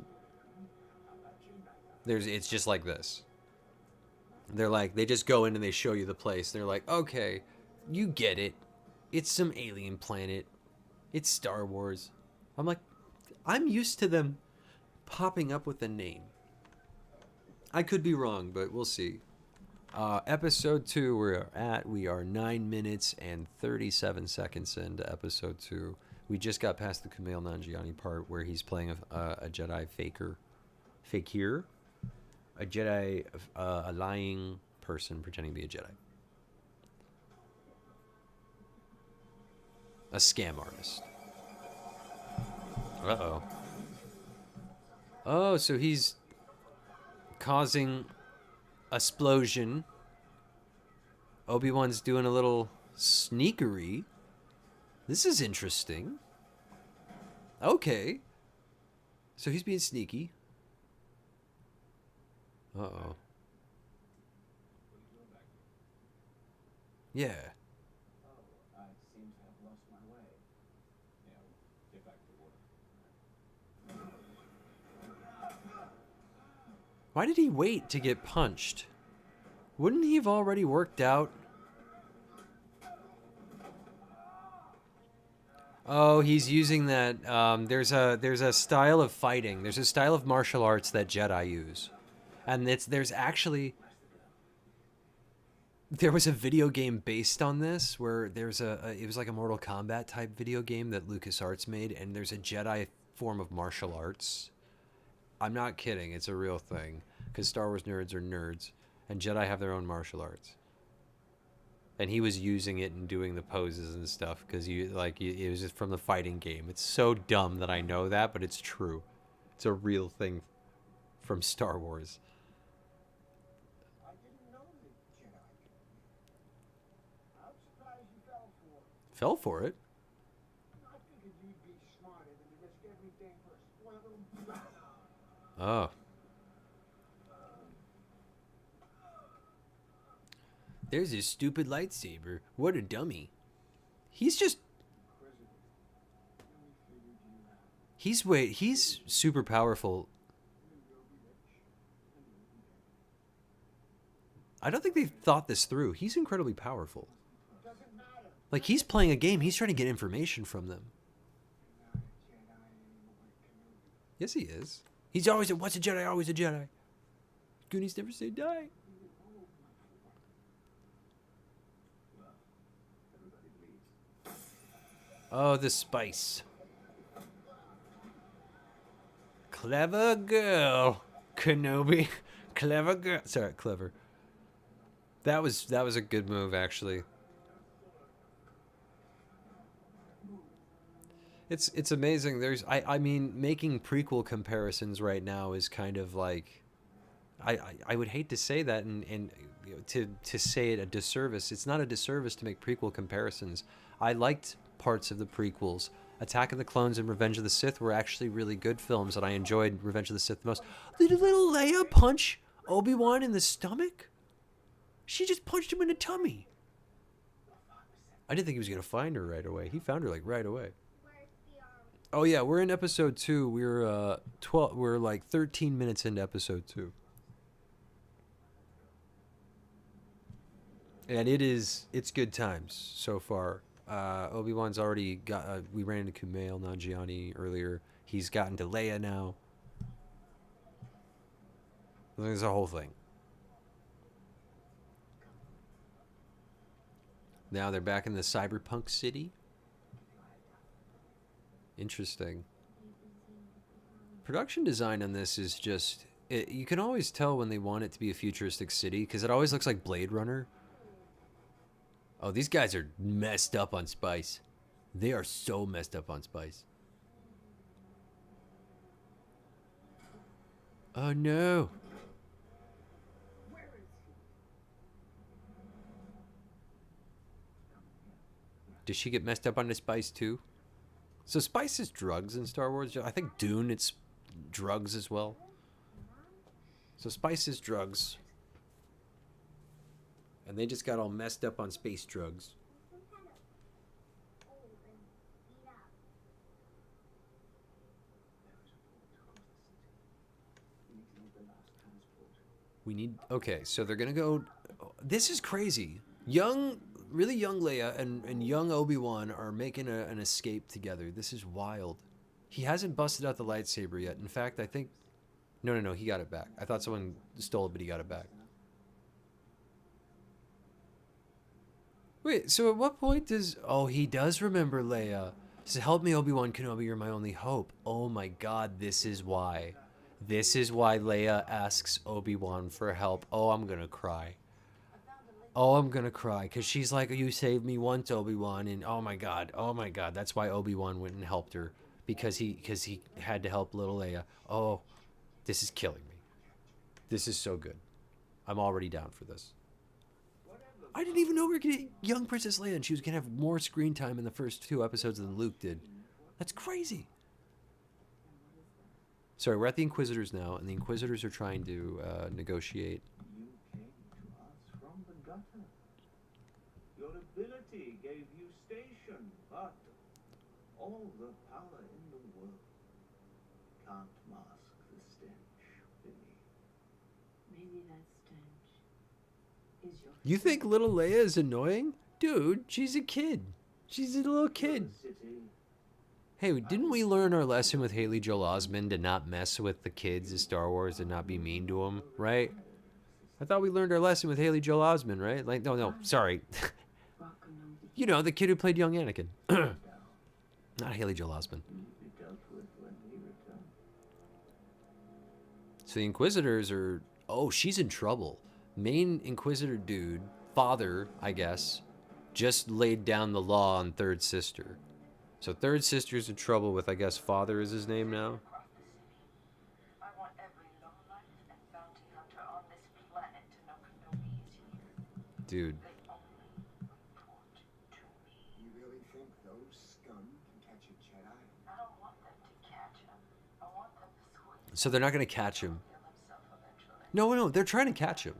Speaker 1: it's just like this. They're like, they just go in and they show you the place. They're like, okay, you get it. It's some alien planet. It's Star Wars. I'm like, I'm used to them popping up with a name. I could be wrong, but we'll see. Episode 2, we are 9 minutes and 37 seconds into episode 2. We just got past the Kumail Nanjiani part where he's playing a Jedi fakir, a Jedi, a lying person pretending to be a Jedi, a scam artist. Uh-oh. Oh, so he's causing a explosion. Obi-Wan's doing a little sneakery. This is interesting. Okay. So he's being sneaky. Uh-oh. Yeah.
Speaker 4: I seem to have lost my way. Get back to work.
Speaker 1: Why did he wait to get punched? Wouldn't he have already worked out? Oh, he's using that. There's a style of fighting. There's a style of martial arts that Jedi use, and there's actually there was a video game based on this where there's it was like a Mortal Kombat type video game that LucasArts made, and there's a Jedi form of martial arts. I'm not kidding. It's a real thing because Star Wars nerds are nerds, and Jedi have their own martial arts. And he was using it and doing the poses and stuff because it was just from the fighting game. It's so dumb that I know that, but it's true. It's a real thing from Star Wars.
Speaker 3: I didn't know the Jedi. I'm surprised you fell for it.
Speaker 1: Fell for it?
Speaker 3: I figured you'd be smarter than to risk everything for a spoiled little brat.
Speaker 1: Oh. There's his stupid lightsaber. What a dummy. He's just... He's super powerful. I don't think they've thought this through. He's incredibly powerful.
Speaker 3: Doesn't matter.
Speaker 1: Like, he's playing a game. He's trying to get information from them. Yes, he is. He's always once a Jedi, always a Jedi. Goonies never say die. Oh, the spice. Clever girl, Kenobi. Clever girl. Sorry, clever. That was a good move, actually. It's amazing. I mean, making prequel comparisons right now is kind of like, I would hate to say that and you know, to say it a disservice. It's not a disservice to make prequel comparisons. I liked parts of the prequels. Attack of the Clones and Revenge of the Sith were actually really good films, and I enjoyed Revenge of the Sith the most. Did little Leia punch Obi-Wan in the stomach? She just punched him in the tummy. I didn't think he was going to find her right away. He found her like right away.
Speaker 5: Where's the
Speaker 1: Oh yeah, we're in episode 2. We're like 13 minutes into episode 2. And it's good times so far. Obi-Wan's already got, we ran into Kumail Nanjiani earlier. He's gotten to Leia now. There's a whole thing. Now they're back in the cyberpunk city. Interesting. Production design on this is just, you can always tell when they want it to be a futuristic city because it always looks like Blade Runner. Oh, these guys are messed up on spice. They are so messed up on spice. Oh no. Does she get messed up on the spice too? So spice is drugs in Star Wars. I think Dune, it's drugs as well. So spice is drugs. And they just got all messed up on space drugs.
Speaker 5: Some kind of old and beat up.
Speaker 1: We need... Okay, so they're going to go... This is crazy. Really young Leia and young Obi-Wan are making an escape together. This is wild. He hasn't busted out the lightsaber yet. In fact, I think... No, he got it back. I thought someone stole it, but he got it back. Wait, so at what point does... Oh, he does remember Leia. He says, help me, Obi-Wan Kenobi, you're my only hope. Oh my god, this is why. This is why Leia asks Obi-Wan for help. Oh, I'm gonna cry. Oh, I'm gonna cry. Because she's like, you saved me once, Obi-Wan. And oh my god. That's why Obi-Wan went and helped her. Because he had to help little Leia. Oh, this is killing me. This is so good. I'm already down for this. I didn't even know we were getting young Princess Leia, and she was going to have more screen time in the first 2 episodes than Luke did. That's crazy. Sorry, we're at the Inquisitors now, and the Inquisitors are trying to negotiate.
Speaker 3: You came to us from the gutter. Your ability gave you station, but all the power in the world can't mask the stench beneath.
Speaker 6: Maybe that stench is your.
Speaker 1: You think little Leia is annoying? Dude, she's a kid. She's a little kid.
Speaker 3: The city.
Speaker 1: Hey, didn't we learn our lesson with Haley Joel Osment to not mess with the kids in Star Wars and not be mean to them, right? I thought we learned our lesson with Haley Joel Osment, right? Like, no, sorry. You know, the kid who played young Anakin. Not Haley Joel Osment.
Speaker 3: Be dealt with when we return.
Speaker 1: So the Inquisitors are... Oh, she's in trouble. Main Inquisitor dude, father, I guess, just laid down the law on Third Sister. So Third Sister's in trouble with, I guess, father is his name now.
Speaker 6: Across the city. I want every lowlife and bounty hunter on this planet to know Kenobi is here.
Speaker 1: Dude.
Speaker 6: They only report to me.
Speaker 4: You really think those scum can catch a Jedi?
Speaker 6: I don't want them to catch him. I want them to squeeze
Speaker 1: So they're not going to catch him.
Speaker 6: kill himself eventually.
Speaker 1: No, they're trying to catch him.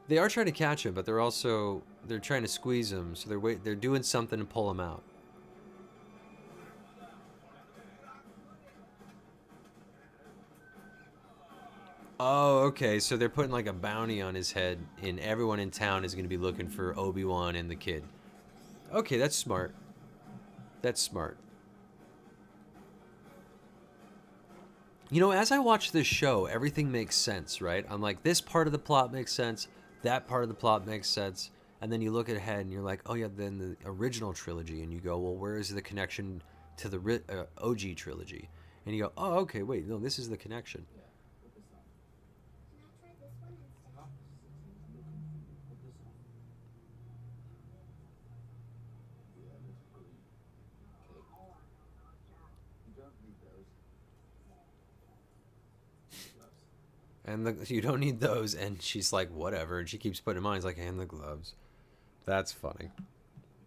Speaker 1: They are trying to catch him, but they're trying to squeeze him. So they're doing something to pull him out. Oh, okay. So they're putting like a bounty on his head, and everyone in town is going to be looking for Obi-Wan and the kid. Okay, that's smart. That's smart. You know, as I watch this show, everything makes sense, right? I'm like, this part of the plot makes sense, that part of the plot makes sense, and then you look ahead and you're like, oh yeah, then the original trilogy, and you go, well, where is the connection to the OG trilogy? And you go, oh, okay, wait, no, this is the connection.
Speaker 5: Can I try this one instead?
Speaker 4: You don't need those.
Speaker 1: And you don't need those, and she's like, whatever, and she keeps putting them on. He's like, and the gloves. That's funny.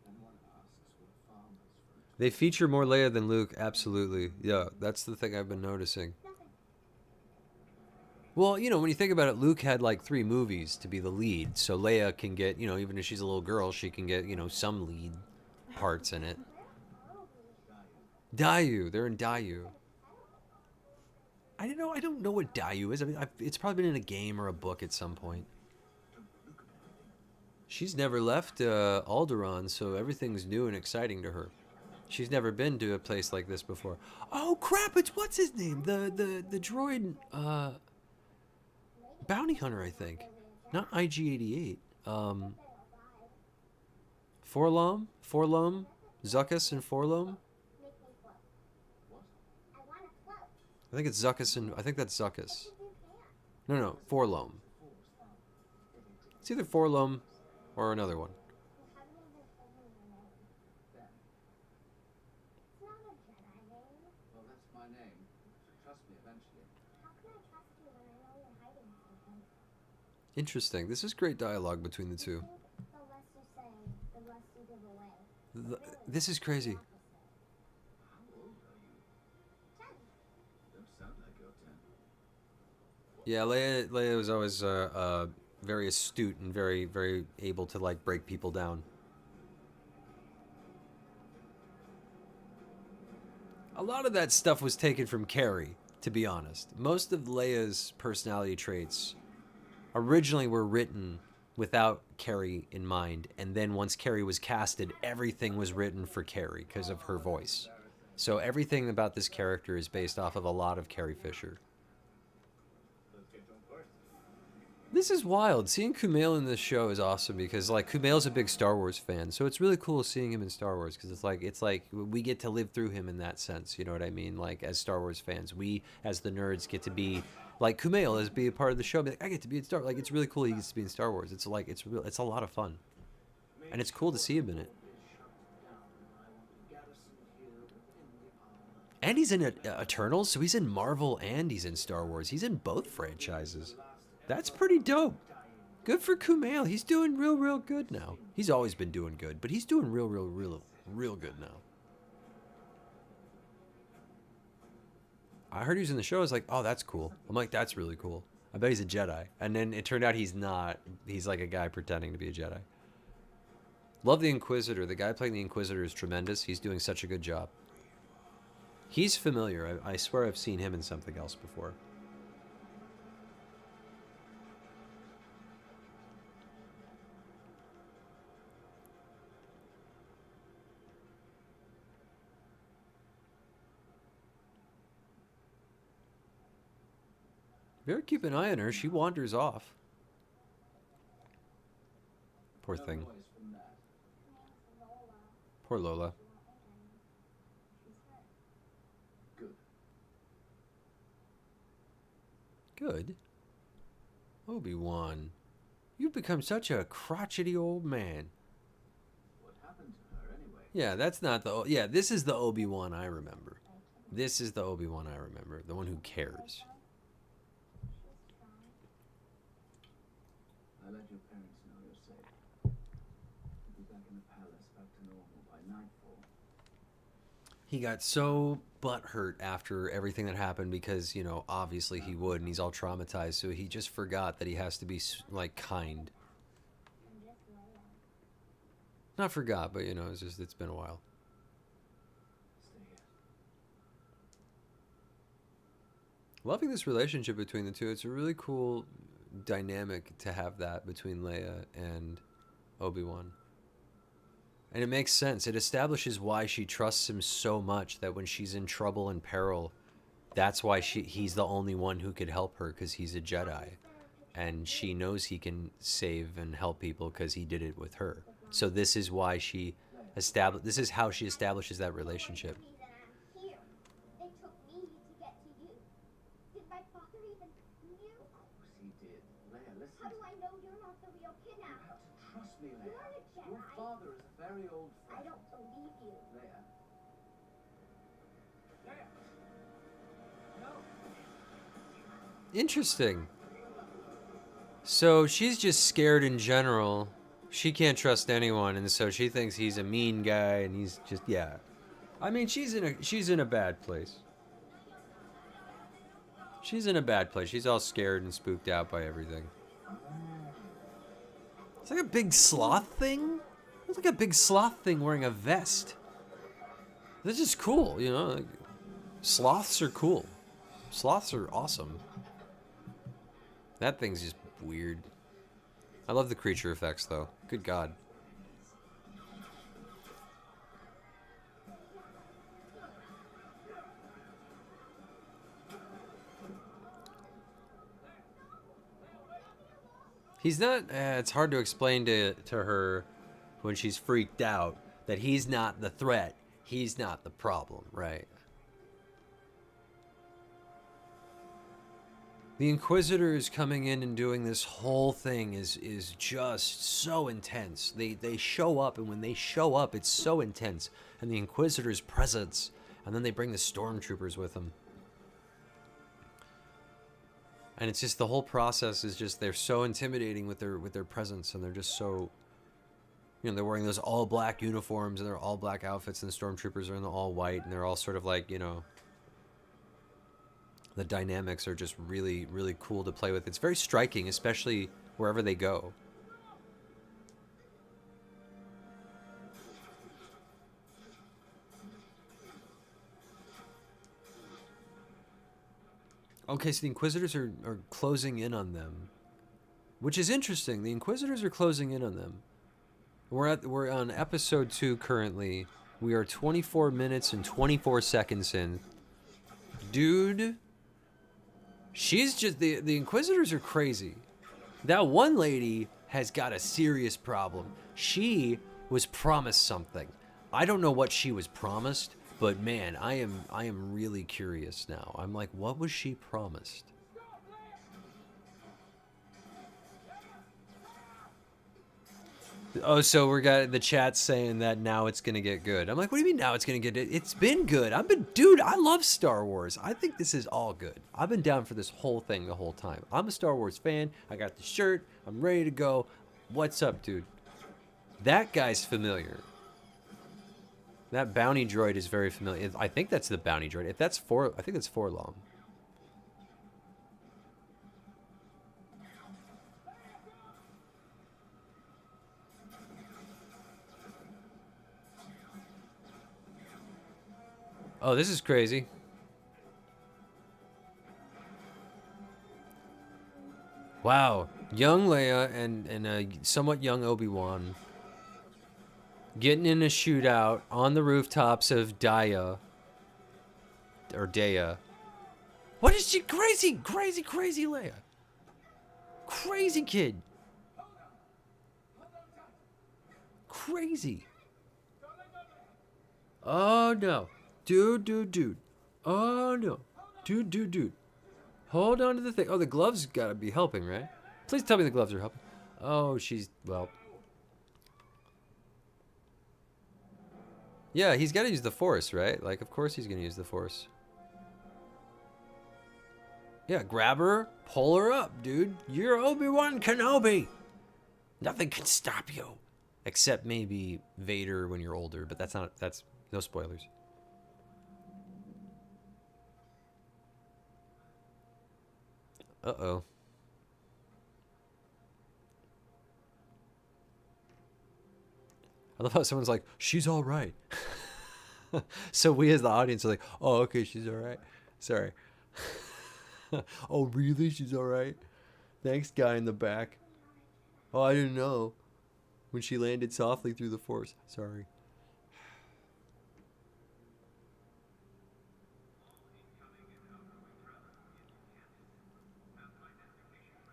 Speaker 4: Anyone asks what farmers fruit.
Speaker 1: They feature more Leia than Luke, absolutely. Yeah, that's the thing I've been noticing. Well, you know, when you think about it, Luke had like 3 movies to be the lead, so Leia can get, you know, even if she's a little girl, she can get, you know, some lead parts in it. Dayu, they're in Dayu. I don't know what Dayu is. I mean, it's probably been in a game or a book at some point. She's never left Alderaan, so everything's new and exciting to her. She's never been to a place like this before. Oh crap! It's what's his name? The droid bounty hunter, I think. Not IG-88. Forlom, Zuckuss and Forlom.
Speaker 5: Make me float. I want to float.
Speaker 1: I think it's Zuckuss and I think that's Zuckuss.
Speaker 5: You can.
Speaker 1: No, Forlom. It's either Forlom or another one.
Speaker 5: You haven't even told me your name. It's not a Jedi name.
Speaker 4: Well, that's my name. Trust me eventually.
Speaker 5: How can I trust you when I know you're hiding something?
Speaker 1: Interesting. This is great dialogue between the two.
Speaker 5: The less you say, the less you give away.
Speaker 1: This is crazy. Yeah, Leia was always very astute and very, very able to like break people down. A lot of that stuff was taken from Carrie, to be honest. Most of Leia's personality traits originally were written without Carrie in mind, and then once Carrie was casted, everything was written for Carrie because of her voice. So everything about this character is based off of a lot of Carrie Fisher. This is wild. Seeing Kumail in this show is awesome because like Kumail's a big Star Wars fan, so it's really cool seeing him in Star Wars because it's like we get to live through him in that sense. You know what I mean? Like as Star Wars fans, we as the nerds get to be like Kumail as be a part of the show. Be like, I get to be in Star. Like it's really cool. He gets to be in Star Wars. It's like it's a lot of fun, and it's cool to see him in it. And he's in Eternals, so he's in Marvel and he's in Star Wars. He's in both franchises. That's pretty dope. Good for Kumail. He's doing real good now. He's always been doing good, but he's doing real good now. I heard he was in the show. I was like, oh, that's cool. I'm like, that's really cool. I bet he's a Jedi. And then it turned out he's not. He's like a guy pretending to be a Jedi. Love the Inquisitor. The guy playing the Inquisitor is tremendous. He's doing such a good job. He's familiar. I swear I've seen him in something else before. Better keep an eye on her. She wanders off. Poor thing. Poor Lola. Good. Obi-Wan. You've become such a crotchety old man.
Speaker 4: What happened to her anyway?
Speaker 1: Yeah, that's not the... Yeah, this is the Obi-Wan I remember. This is the Obi-Wan I remember. The one who cares.
Speaker 4: I let your parents know you're safe. You'll be back in the palace, back to normal by nightfall.
Speaker 1: He got so butthurt after everything that happened because, you know, obviously he would, and he's all traumatized, so he just forgot that he has to be, like, kind. Not forgot, but, you know, it's been a while.
Speaker 4: Stay here.
Speaker 1: Loving this relationship between the two. It's a really cool dynamic to have that between Leia and Obi-Wan. And it makes sense. It establishes why she trusts him so much that when she's in trouble and peril, that's why he's the only one who could help her because he's a Jedi. And she knows he can save and help people because he did it with her. So this is why this is how she establishes that relationship.
Speaker 5: Here. They took me to get to you. Did my father even knew?
Speaker 4: Of course he did. Leia, listen.
Speaker 5: How do I know you're not the real
Speaker 4: You
Speaker 5: kidnapper?
Speaker 4: have to trust me,
Speaker 5: You're
Speaker 4: Leia.
Speaker 5: a Jedi.
Speaker 4: Your father is a very old
Speaker 5: I
Speaker 4: friend.
Speaker 5: don't believe you.
Speaker 4: Leia.
Speaker 1: Interesting. So she's just scared in general. She can't trust anyone, and so she thinks he's a mean guy, and he's just, yeah. I mean, she's in a bad place. She's in a bad place. She's all scared and spooked out by everything. It's like a big sloth thing. It's like a big sloth thing wearing a vest. This is cool, you know. Like, sloths are cool. Sloths are awesome. That thing's just weird. I love the creature effects, though. Good God. He's not... it's hard to explain to her when she's freaked out that he's not the threat. He's not the problem, right? The Inquisitors coming in and doing this whole thing is just so intense. They show up, and when they show up, it's so intense. And the Inquisitors' presence, and then they bring the stormtroopers with them. And it's just the whole process is just they're so intimidating with their presence, and they're just so, you know, they're wearing those all black uniforms and their all black outfits, and the stormtroopers are in the all white, and they're all sort of like, you know, The dynamics are just really, really cool to play with. It's very striking, especially wherever they go. Okay, so the Inquisitors are closing in on them, which is interesting. The Inquisitors are closing in on them. We're on episode 2 currently. We are 24 minutes and 24 seconds in. Dude, she's just the Inquisitors are crazy. That one lady has got a serious problem. She was promised something. I don't know what she was promised, but man, I am really curious now. I'm like, what was she promised? Oh, so we got the chat saying that now it's gonna get good. I'm like, what do you mean now it's gonna get good? It's been good. Dude, I love Star Wars. I think this is all good. I've been down for this whole thing the whole time. I'm a Star Wars fan. I got the shirt. I'm ready to go. What's up, dude? That guy's familiar. That bounty droid is very familiar. I think that's the bounty droid. If that's I think that's Forlong. Oh, this is crazy. Wow. Young Leia and a somewhat young Obi-Wan getting in a shootout on the rooftops of Daya. Or Daya. What is she? Crazy, crazy, crazy Leia. Crazy kid. Crazy. Oh, no. Dude. Oh, no. Dude. Hold on to the thing. Oh, the gloves gotta be helping, right? Please tell me the gloves are helping. Oh, she's, well. Yeah, he's gotta use the Force, right? Like, of course he's gonna use the Force. Yeah, grab her, pull her up, dude. You're Obi-Wan Kenobi. Nothing can stop you. Except maybe Vader when you're older, but that's no spoilers. Uh-oh. I love how someone's like, she's all right. So we as the audience are like, oh, okay, she's all right. Sorry. Oh, really? She's all right? Thanks, guy in the back. Oh, I didn't know. When she landed softly through the Force. Sorry.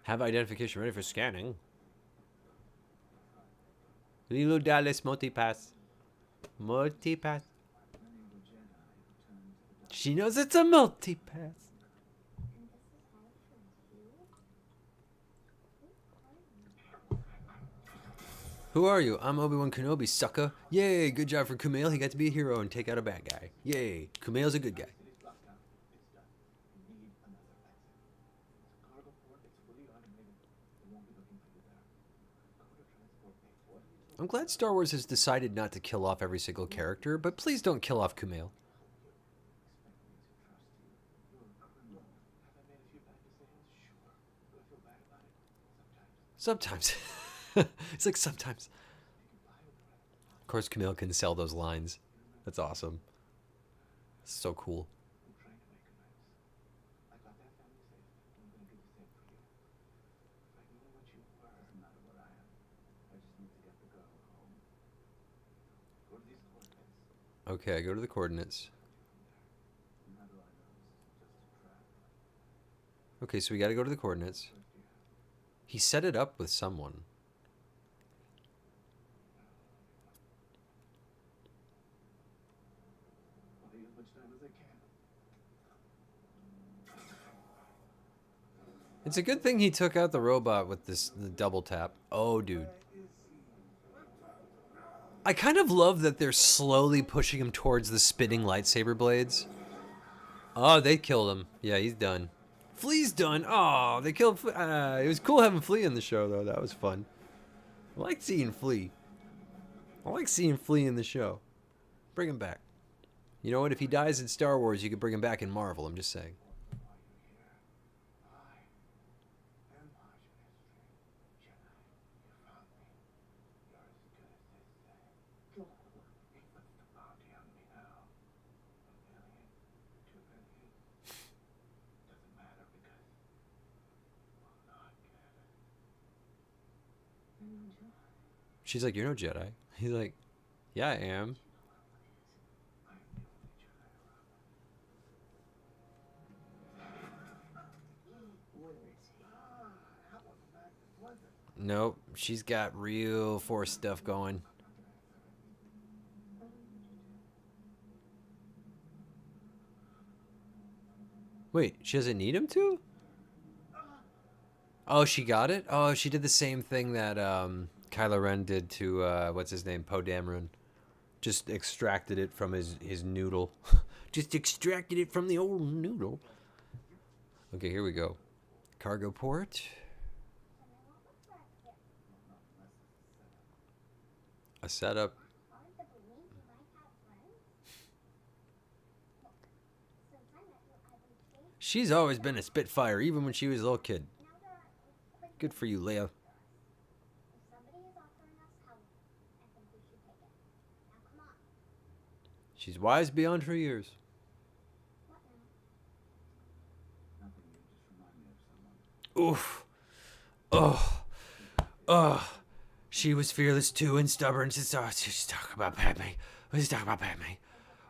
Speaker 1: Have identification ready for scanning. Lilo Dallas multipass. Multipass. She knows it's a multipass. Who are you? I'm Obi-Wan Kenobi, sucker. Yay, good job for Kumail. He got to be a hero and take out a bad guy. Yay, Kumail's a good guy. I'm glad Star Wars has decided not to kill off every single character, but please don't kill off Kumail. Sometimes. It's like sometimes. Of course, Kumail can sell those lines. That's awesome. So cool. Okay, I go to the coordinates. Okay, so we gotta go to the coordinates. He set it up with someone. It's a good thing he took out the robot with the double tap. Oh, dude. I kind of love that they're slowly pushing him towards the spinning lightsaber blades. Oh, they killed him. Yeah, he's done. Flea's done. Oh, they killed Flea. It was cool having Flea in the show, though. That was fun. I like seeing Flea. I like seeing Flea in the show. Bring him back. You know what? If he dies in Star Wars, you could bring him back in Marvel. I'm just saying. She's like, "You're no Jedi." He's like, "Yeah, I am." Nope, she's got real Force stuff going. Wait, she doesn't need him to? Oh, she got it? Oh, she did the same thing that Kylo Ren did to, what's his name? Poe Dameron. Just extracted it from his noodle. Just extracted it from the old noodle. Okay, here we go. Cargo port. A setup.
Speaker 5: Hard to believe you might have friends. Look, since I met you, I've been changed.
Speaker 1: She's always been a Spitfire, even when she was a little kid.
Speaker 5: Now there are quick.
Speaker 1: Good for you, Leia.
Speaker 5: If somebody is offering us help, I think we should take it. Now come on.
Speaker 1: She's wise beyond her years.
Speaker 5: What now?
Speaker 4: Nothing, you just remind me of someone.
Speaker 1: Oof. Oh. Oh. She was fearless too and stubborn. She's talking about Padme. She's talking about Padme.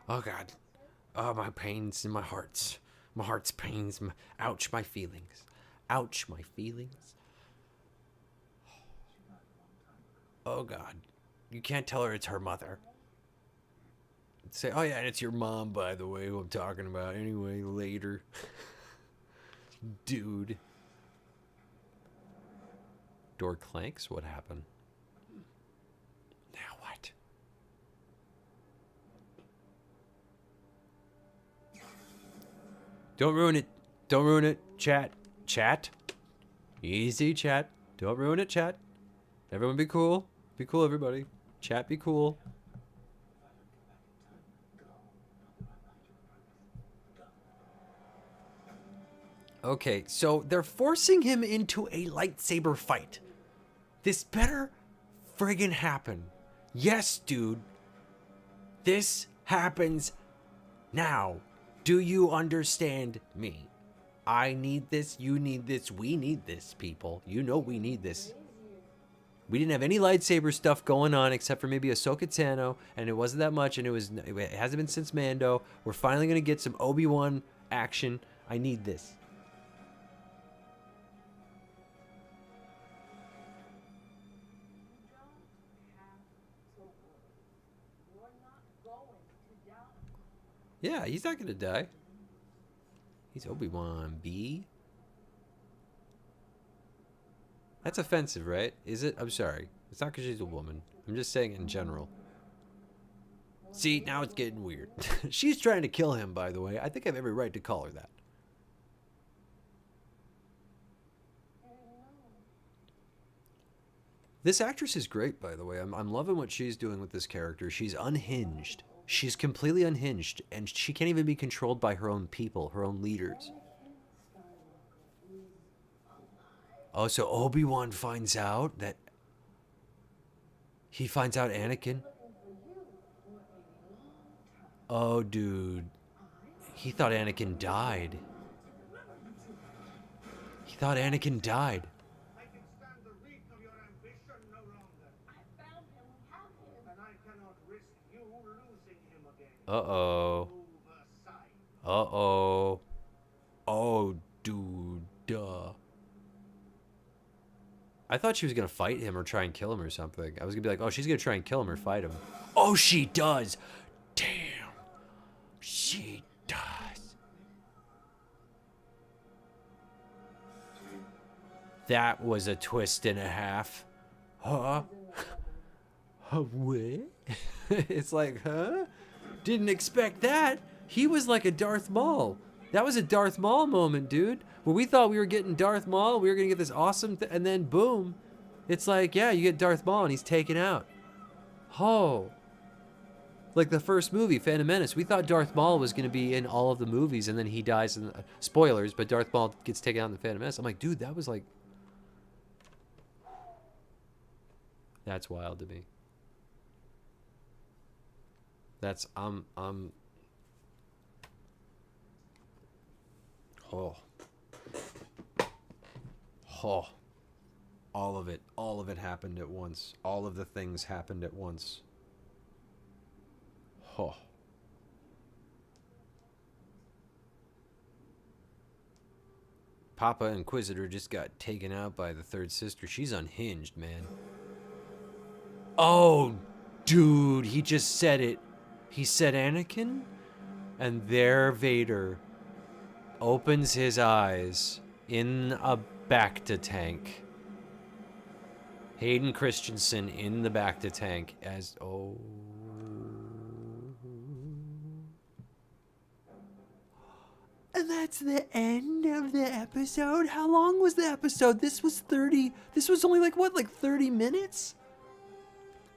Speaker 1: Oh, God. Oh, my pains and my hearts. My heart's pains. Ouch, my feelings. Ouch, my feelings. Oh, God. You can't tell her it's her mother. Say, oh, yeah, and it's your mom, by the way, who I'm talking about. Anyway, later. Dude. Door clanks? What happened? Now what? Don't ruin it. Don't ruin it. Chat. Chat. Easy, chat. Don't ruin it, chat. Everyone be cool. Be cool, everybody. Chat, be cool. Okay, so they're forcing him into a lightsaber fight. This better friggin' happen. Yes, dude. This happens now. Do you understand me? I need this. You need this. We need this, people. You know we need this. We didn't have any lightsaber stuff going on except for maybe Ahsoka Tano, and it wasn't that much, and it hasn't been since Mando. We're finally gonna get some Obi-Wan action. I need this. Yeah, he's not gonna die. He's Obi-Wan B. That's offensive, right? Is it? I'm sorry. It's not because she's a woman. I'm just saying in general. See, now it's getting weird. She's trying to kill him, by the way. I think I have every right to call her that. This actress is great, by the way. I'm loving what she's doing with this character. She's unhinged. She's completely unhinged, and she can't even be controlled by her own people, her own leaders. Oh, so Obi-Wan finds out that... He finds out Anakin... Oh, dude. He thought Anakin died. He thought Anakin died.
Speaker 3: I can stand the reek of your ambition no longer.
Speaker 6: I found him. We have him.
Speaker 3: And I cannot risk you losing him again.
Speaker 1: Uh-oh.
Speaker 3: Oversight.
Speaker 1: Uh-oh. Oh, dude. Duh. I thought she was going to fight him or try and kill him or something. I was going to be like, oh, she's going to try and kill him or fight him. Oh, she does. Damn. She does. That was a twist and a half. Huh? What? It's like, huh? Didn't expect that. He was like a Darth Maul. That was a Darth Maul moment, dude. Where we thought we were getting Darth Maul, we were gonna get this awesome, and then boom, it's like, yeah, you get Darth Maul and he's taken out. Oh, like the first movie, Phantom Menace. We thought Darth Maul was gonna be in all of the movies, and then he dies in the, spoilers, but Darth Maul gets taken out in the Phantom Menace. I'm like, dude, that was like, that's wild to me. That's oh. Oh. All of it happened at once. All of the things happened at once. Oh. Papa Inquisitor just got taken out by the third sister. She's unhinged, man. Oh, dude, he just said it. He said Anakin, and there Vader opens his eyes in a Bacta tank. Hayden Christensen in the Bacta tank as And that's the end of the episode. How long was the episode? This was only like 30 minutes?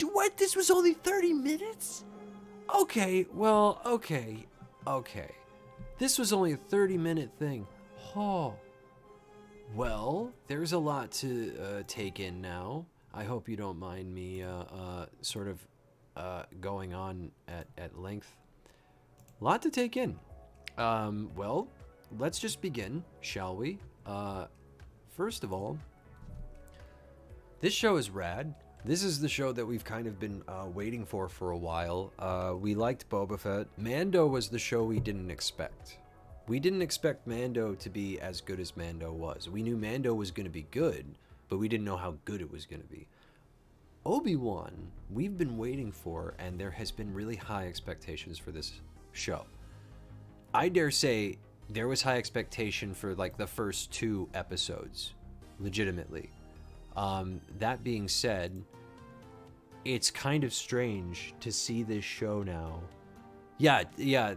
Speaker 1: What? This was only 30 minutes? Okay. This was only a 30-minute thing. Oh. Well, there's a lot to take in now. I hope you don't mind me sort of going on at length. A lot to take in. Well, let's just begin, shall we? First of all, this show is rad. This is the show that we've kind of been waiting for a while. We liked Boba Fett. Mando was the show we didn't expect. We didn't expect Mando to be as good as Mando was. We knew Mando was going to be good, but we didn't know how good it was going to be. Obi-Wan, we've been waiting for, and there has been really high expectations for this show. I dare say there was high expectation for like the first 2 episodes, legitimately. That being said, it's kind of strange to see this show now. Yeah,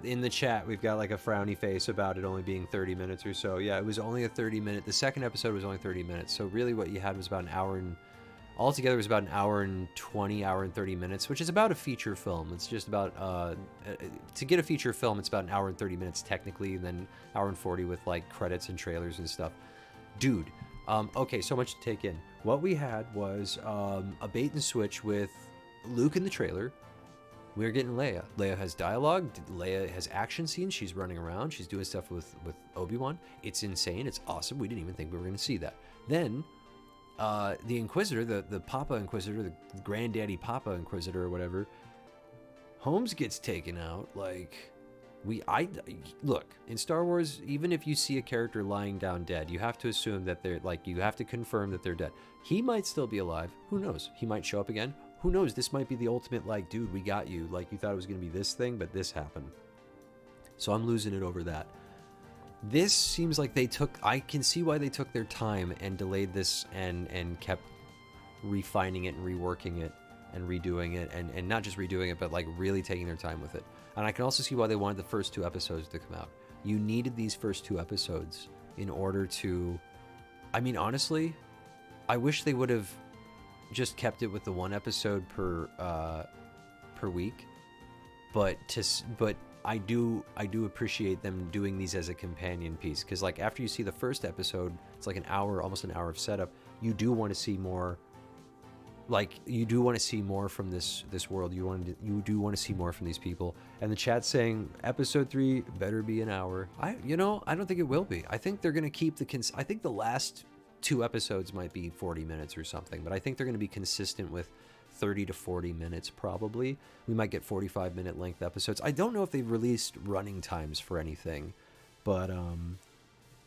Speaker 1: in the chat, we've got like a frowny face about it only being 30 minutes or so. Yeah, it was only a 30-minute. The second episode was only 30 minutes. So really what you had was about an hour and... Altogether, it was about an hour and 20, hour and 30 minutes, which is about a feature film. It's just about... to get a feature film, it's about an hour and 30 minutes technically, and then hour and 40 with like credits and trailers and stuff. Dude, okay, so much to take in. What we had was a bait and switch with Luke in the trailer. We're getting Leia. Leia has dialogue. Leia has action scenes. She's running around. She's doing stuff with Obi-Wan. It's insane. It's awesome. We didn't even think we were going to see that. Then, the Inquisitor, the Papa Inquisitor, the Granddaddy Papa Inquisitor or whatever, Holmes gets taken out. Like, look, in Star Wars, even if you see a character lying down dead, you have to assume that they're, like, you have to confirm that they're dead. He might still be alive. Who knows? He might show up again. Who knows? This might be the ultimate, like, dude, we got you. Like, you thought it was going to be this thing, but this happened. So I'm losing it over that. This seems like I can see why they took their time and delayed this and kept refining it and reworking it and redoing it and not just redoing it, but like really taking their time with it. And I can also see why they wanted the first 2 episodes to come out. You needed these first 2 episodes in order to, I mean, honestly, I wish they would have just kept it with the 1 episode per week, but I do appreciate them doing these as a companion piece, because like after you see the first episode, it's like almost an hour of setup. You do want to see more. Like, you do want to see more from this world. You do want to see more from these people. And the chat's saying episode 3 better be an hour. I don't think it will be. I think they're gonna keep I think the last 2 episodes might be 40 minutes or something, but I think they're gonna be consistent with 30 to 40 minutes probably. We might get 45-minute length episodes. I don't know if they've released running times for anything, but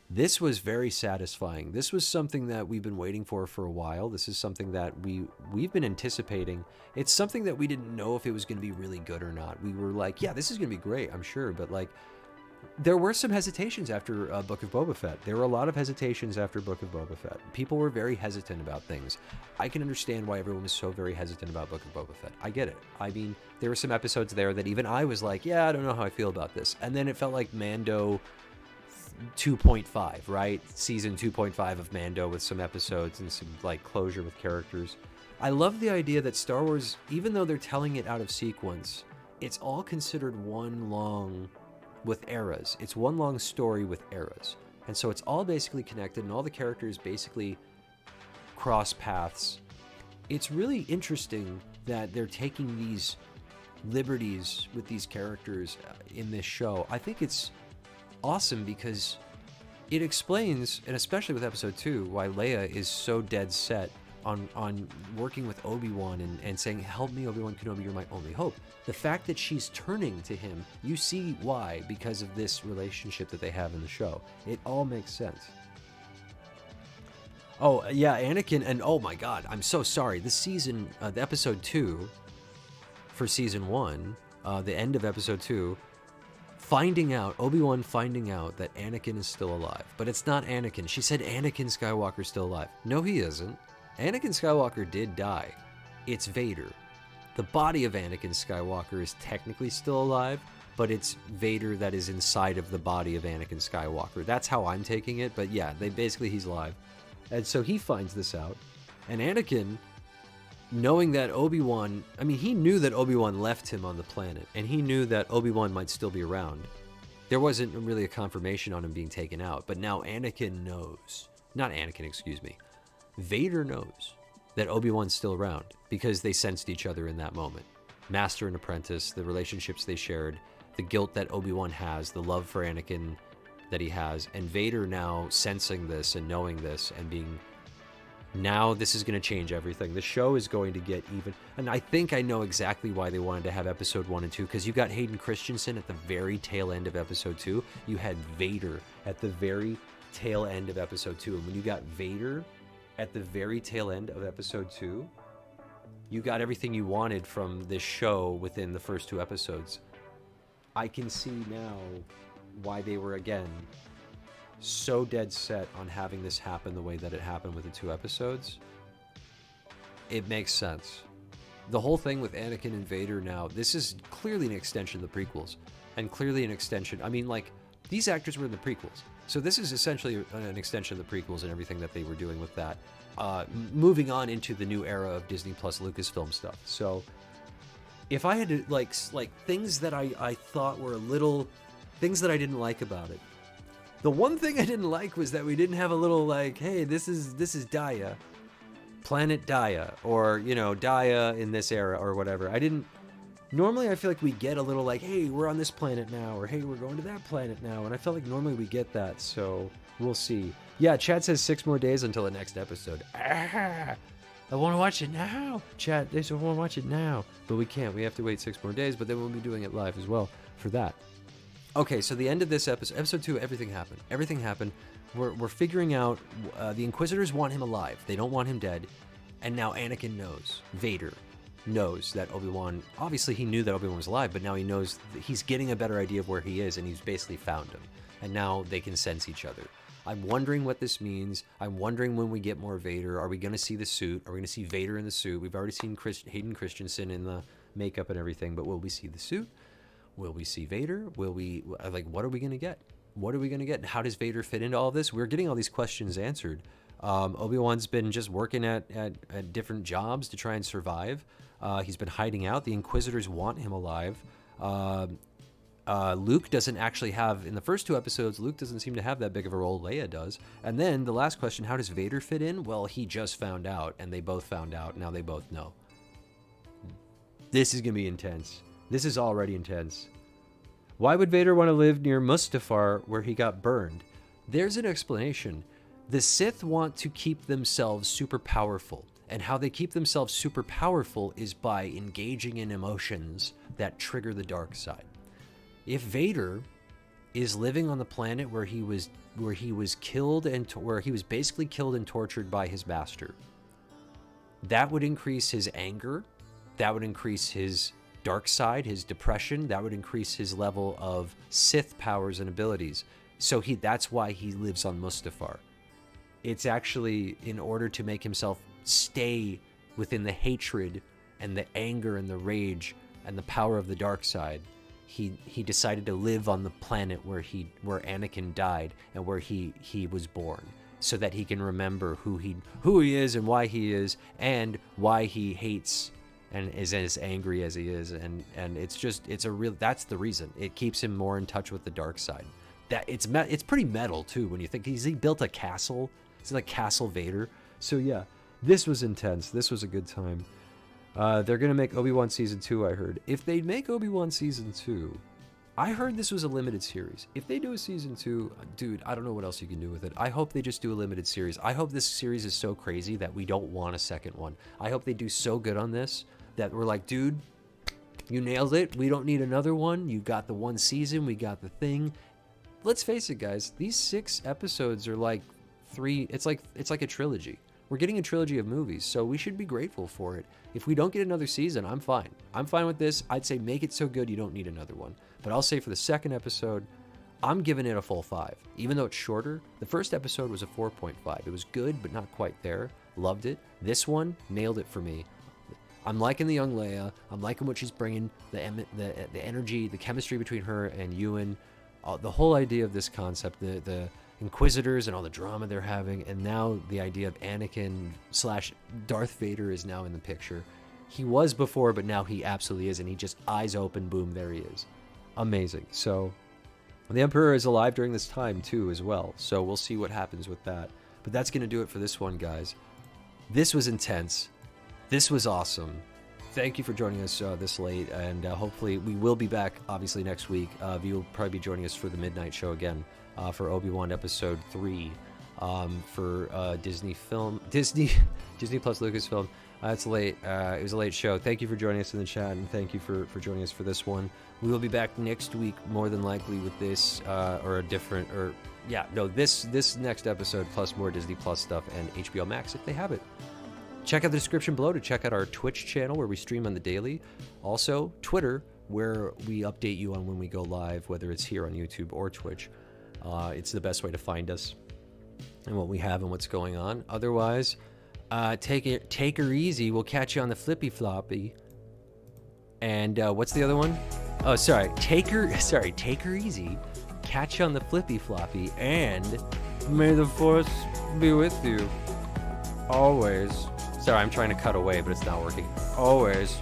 Speaker 1: this was very satisfying. This was something that we've been waiting for a while. This is something that we've been anticipating. It's something that we didn't know if it was going to be really good or not. We were like, yeah, this is going to be great, I'm sure, but like there were some hesitations after Book of Boba Fett. There were a lot of hesitations after Book of Boba Fett. People were very hesitant about things. I can understand why everyone was so very hesitant about Book of Boba Fett. I get it. I mean, there were some episodes there that even I was like, yeah, I don't know how I feel about this. And then it felt like Mando 2.5, right? Season 2.5 of Mando with some episodes and some like closure with characters. I love the idea that Star Wars, even though they're telling it out of sequence, it's all considered one long... with eras. It's one long story with eras. And so it's all basically connected and all the characters basically cross paths. It's really interesting that they're taking these liberties with these characters in this show. I think it's awesome because it explains, and especially with episode 2, why Leia is so dead set on working with Obi-Wan and saying, help me, Obi-Wan Kenobi, you're my only hope. The fact that she's turning to him, you see why, because of this relationship that they have in the show. It all makes sense. Oh, yeah, Anakin, and oh my god, I'm so sorry. This season, the episode 2 for season 1, the end of episode 2, Obi-Wan finding out that Anakin is still alive. But it's not Anakin. She said Anakin Skywalker's still alive. No, he isn't. Anakin Skywalker did die. It's Vader. The body of Anakin Skywalker is technically still alive, but it's Vader that is inside of the body of Anakin Skywalker. That's how I'm taking it, but yeah, he's alive. And so he finds this out, and Anakin, knowing that Obi-Wan, I mean, he knew that Obi-Wan left him on the planet, and he knew that Obi-Wan might still be around. There wasn't really a confirmation on him being taken out, but now Anakin knows. Not Anakin, excuse me. Vader knows that Obi-Wan's still around, because they sensed each other in that moment. Master and apprentice, the relationships they shared, the guilt that Obi-Wan has, the love for Anakin that he has, and Vader now sensing this and knowing this and being... Now this is going to change everything. The show is going to get even... And I think I know exactly why they wanted to have episode 1 and 2, because you got Hayden Christensen at the very tail end of episode 2. You had Vader at the very tail end of episode 2. And when you got Vader at the very tail end of episode 2, you got everything you wanted from this show within the first 2 episodes. I can see now why they were, again, so dead set on having this happen the way that it happened with the 2 episodes. It makes sense. The whole thing with Anakin and Vader now, this is clearly an extension of the prequels. And clearly an extension, I mean, like, these actors were in the prequels. So this is essentially an extension of the prequels and everything that they were doing with that. Moving on into the new era of Disney Plus Lucasfilm stuff. So if I had to, like things that I thought were a little... Things that I didn't like about it. The one thing I didn't like was that we didn't have a little like, hey, this is Daya, planet Daya, or, you know, Daya in this era or whatever. I didn't. Normally I feel like we get a little like, hey, we're on this planet now, or hey, we're going to that planet now, and I felt like normally we get that. So we'll see. Yeah, Chad says 6 more days until the next episode. I want to watch it now. Chad, they said I want to watch it now, but we can't. We have to wait 6 more days, but then we'll be doing it live as well for that. Okay, so the end of this episode 2, everything happened. Everything happened. We're figuring out, the Inquisitors want him alive. They don't want him dead. And now Anakin knows. Vader knows that Obi-Wan, obviously he knew that Obi-Wan was alive, but now he knows he's getting a better idea of where he is, and he's basically found him. And now they can sense each other. I'm wondering what this means. I'm wondering when we get more Vader. Are we going to see the suit? Are we going to see Vader in the suit? We've already seen Hayden Christensen in the makeup and everything, but will we see the suit? Will we see Vader? Will we, like, what are we going to get? What are we going to get? And how does Vader fit into all this? We're getting all these questions answered. Obi-Wan's been just working at different jobs to try and survive. He's been hiding out. The Inquisitors want him alive. Luke doesn't actually have, in the first 2 episodes, Luke doesn't seem to have that big of a role. Leia does. And then the last question, how does Vader fit in? Well, he just found out, and they both found out. Now they both know. This is going to be intense. This is already intense. Why would Vader want to live near Mustafar where he got burned? There's an explanation. The Sith want to keep themselves super powerful. And how they keep themselves super powerful is by engaging in emotions that trigger the dark side. If Vader is living on the planet where he was killed and where he was basically killed and tortured by his master, that would increase his anger. That would increase his dark side, his depression. That would increase his level of Sith powers and abilities. So that's why he lives on Mustafar. It's actually in order to make himself stay within the hatred and the anger and the rage and the power of the dark side. He decided to live on the planet where Anakin died and where he was born, so that he can remember who he is and why he is and why he hates and is as angry as he is, and that's the reason. It keeps him more in touch with the dark side. That it's pretty metal too when you think he built a castle. It's like Castle Vader. So yeah, this was intense. This was a good time. They're gonna make Obi-Wan season 2. I heard if they make Obi-Wan season 2, I heard this was a limited series. If they do a season 2, dude, I don't know what else you can do with it. I hope they just do a limited series. I hope this series is so crazy that we don't want a second one. I hope they do so good on this that we're like, dude, you nailed it. We don't need another one. You got the one season. We got the thing. Let's face it, guys. These 6 episodes are like 3. It's like a trilogy. We're getting a trilogy of movies, so we should be grateful for it. If we don't get another season, I'm fine. I'm fine with this. I'd say make it so good you don't need another one. But I'll say for the second episode, I'm giving it a full 5. Even though it's shorter, the first episode was a 4.5. It was good, but not quite there. Loved it. This one nailed it for me. I'm liking the young Leia. I'm liking what she's bringing, the energy, the chemistry between her and Ewan. The whole idea of this concept, the Inquisitors and all the drama they're having, and now the idea of Anakin / Darth Vader is now in the picture. He was before, but now he absolutely is, and he just eyes open, boom, there he is. Amazing. So the Emperor is alive during this time too as well, so we'll see what happens with that. But that's going to do it for this one, guys. This was intense. This was awesome. Thank you for joining us this late, and hopefully we will be back obviously next week. You'll probably be joining us for the midnight show again. For Obi-Wan episode 3 for Disney Plus Lucasfilm. It's late. It was a late show. Thank you for joining us in the chat, and thank you for joining us for this one. We will be back next week, more than likely, with this or a different this next episode plus more Disney Plus stuff and HBO Max if they have it. Check out the description below to check out our Twitch channel where we stream on the daily. Also, Twitter, where we update you on when we go live, whether it's here on YouTube or Twitch. It's the best way to find us and what we have and what's going on. Otherwise, take her easy. We'll catch you on the flippy floppy. And what's the other one? Oh, sorry. Take her easy. Catch you on the flippy floppy. And may the force be with you. Always. Sorry, I'm trying to cut away, but it's not working. Always.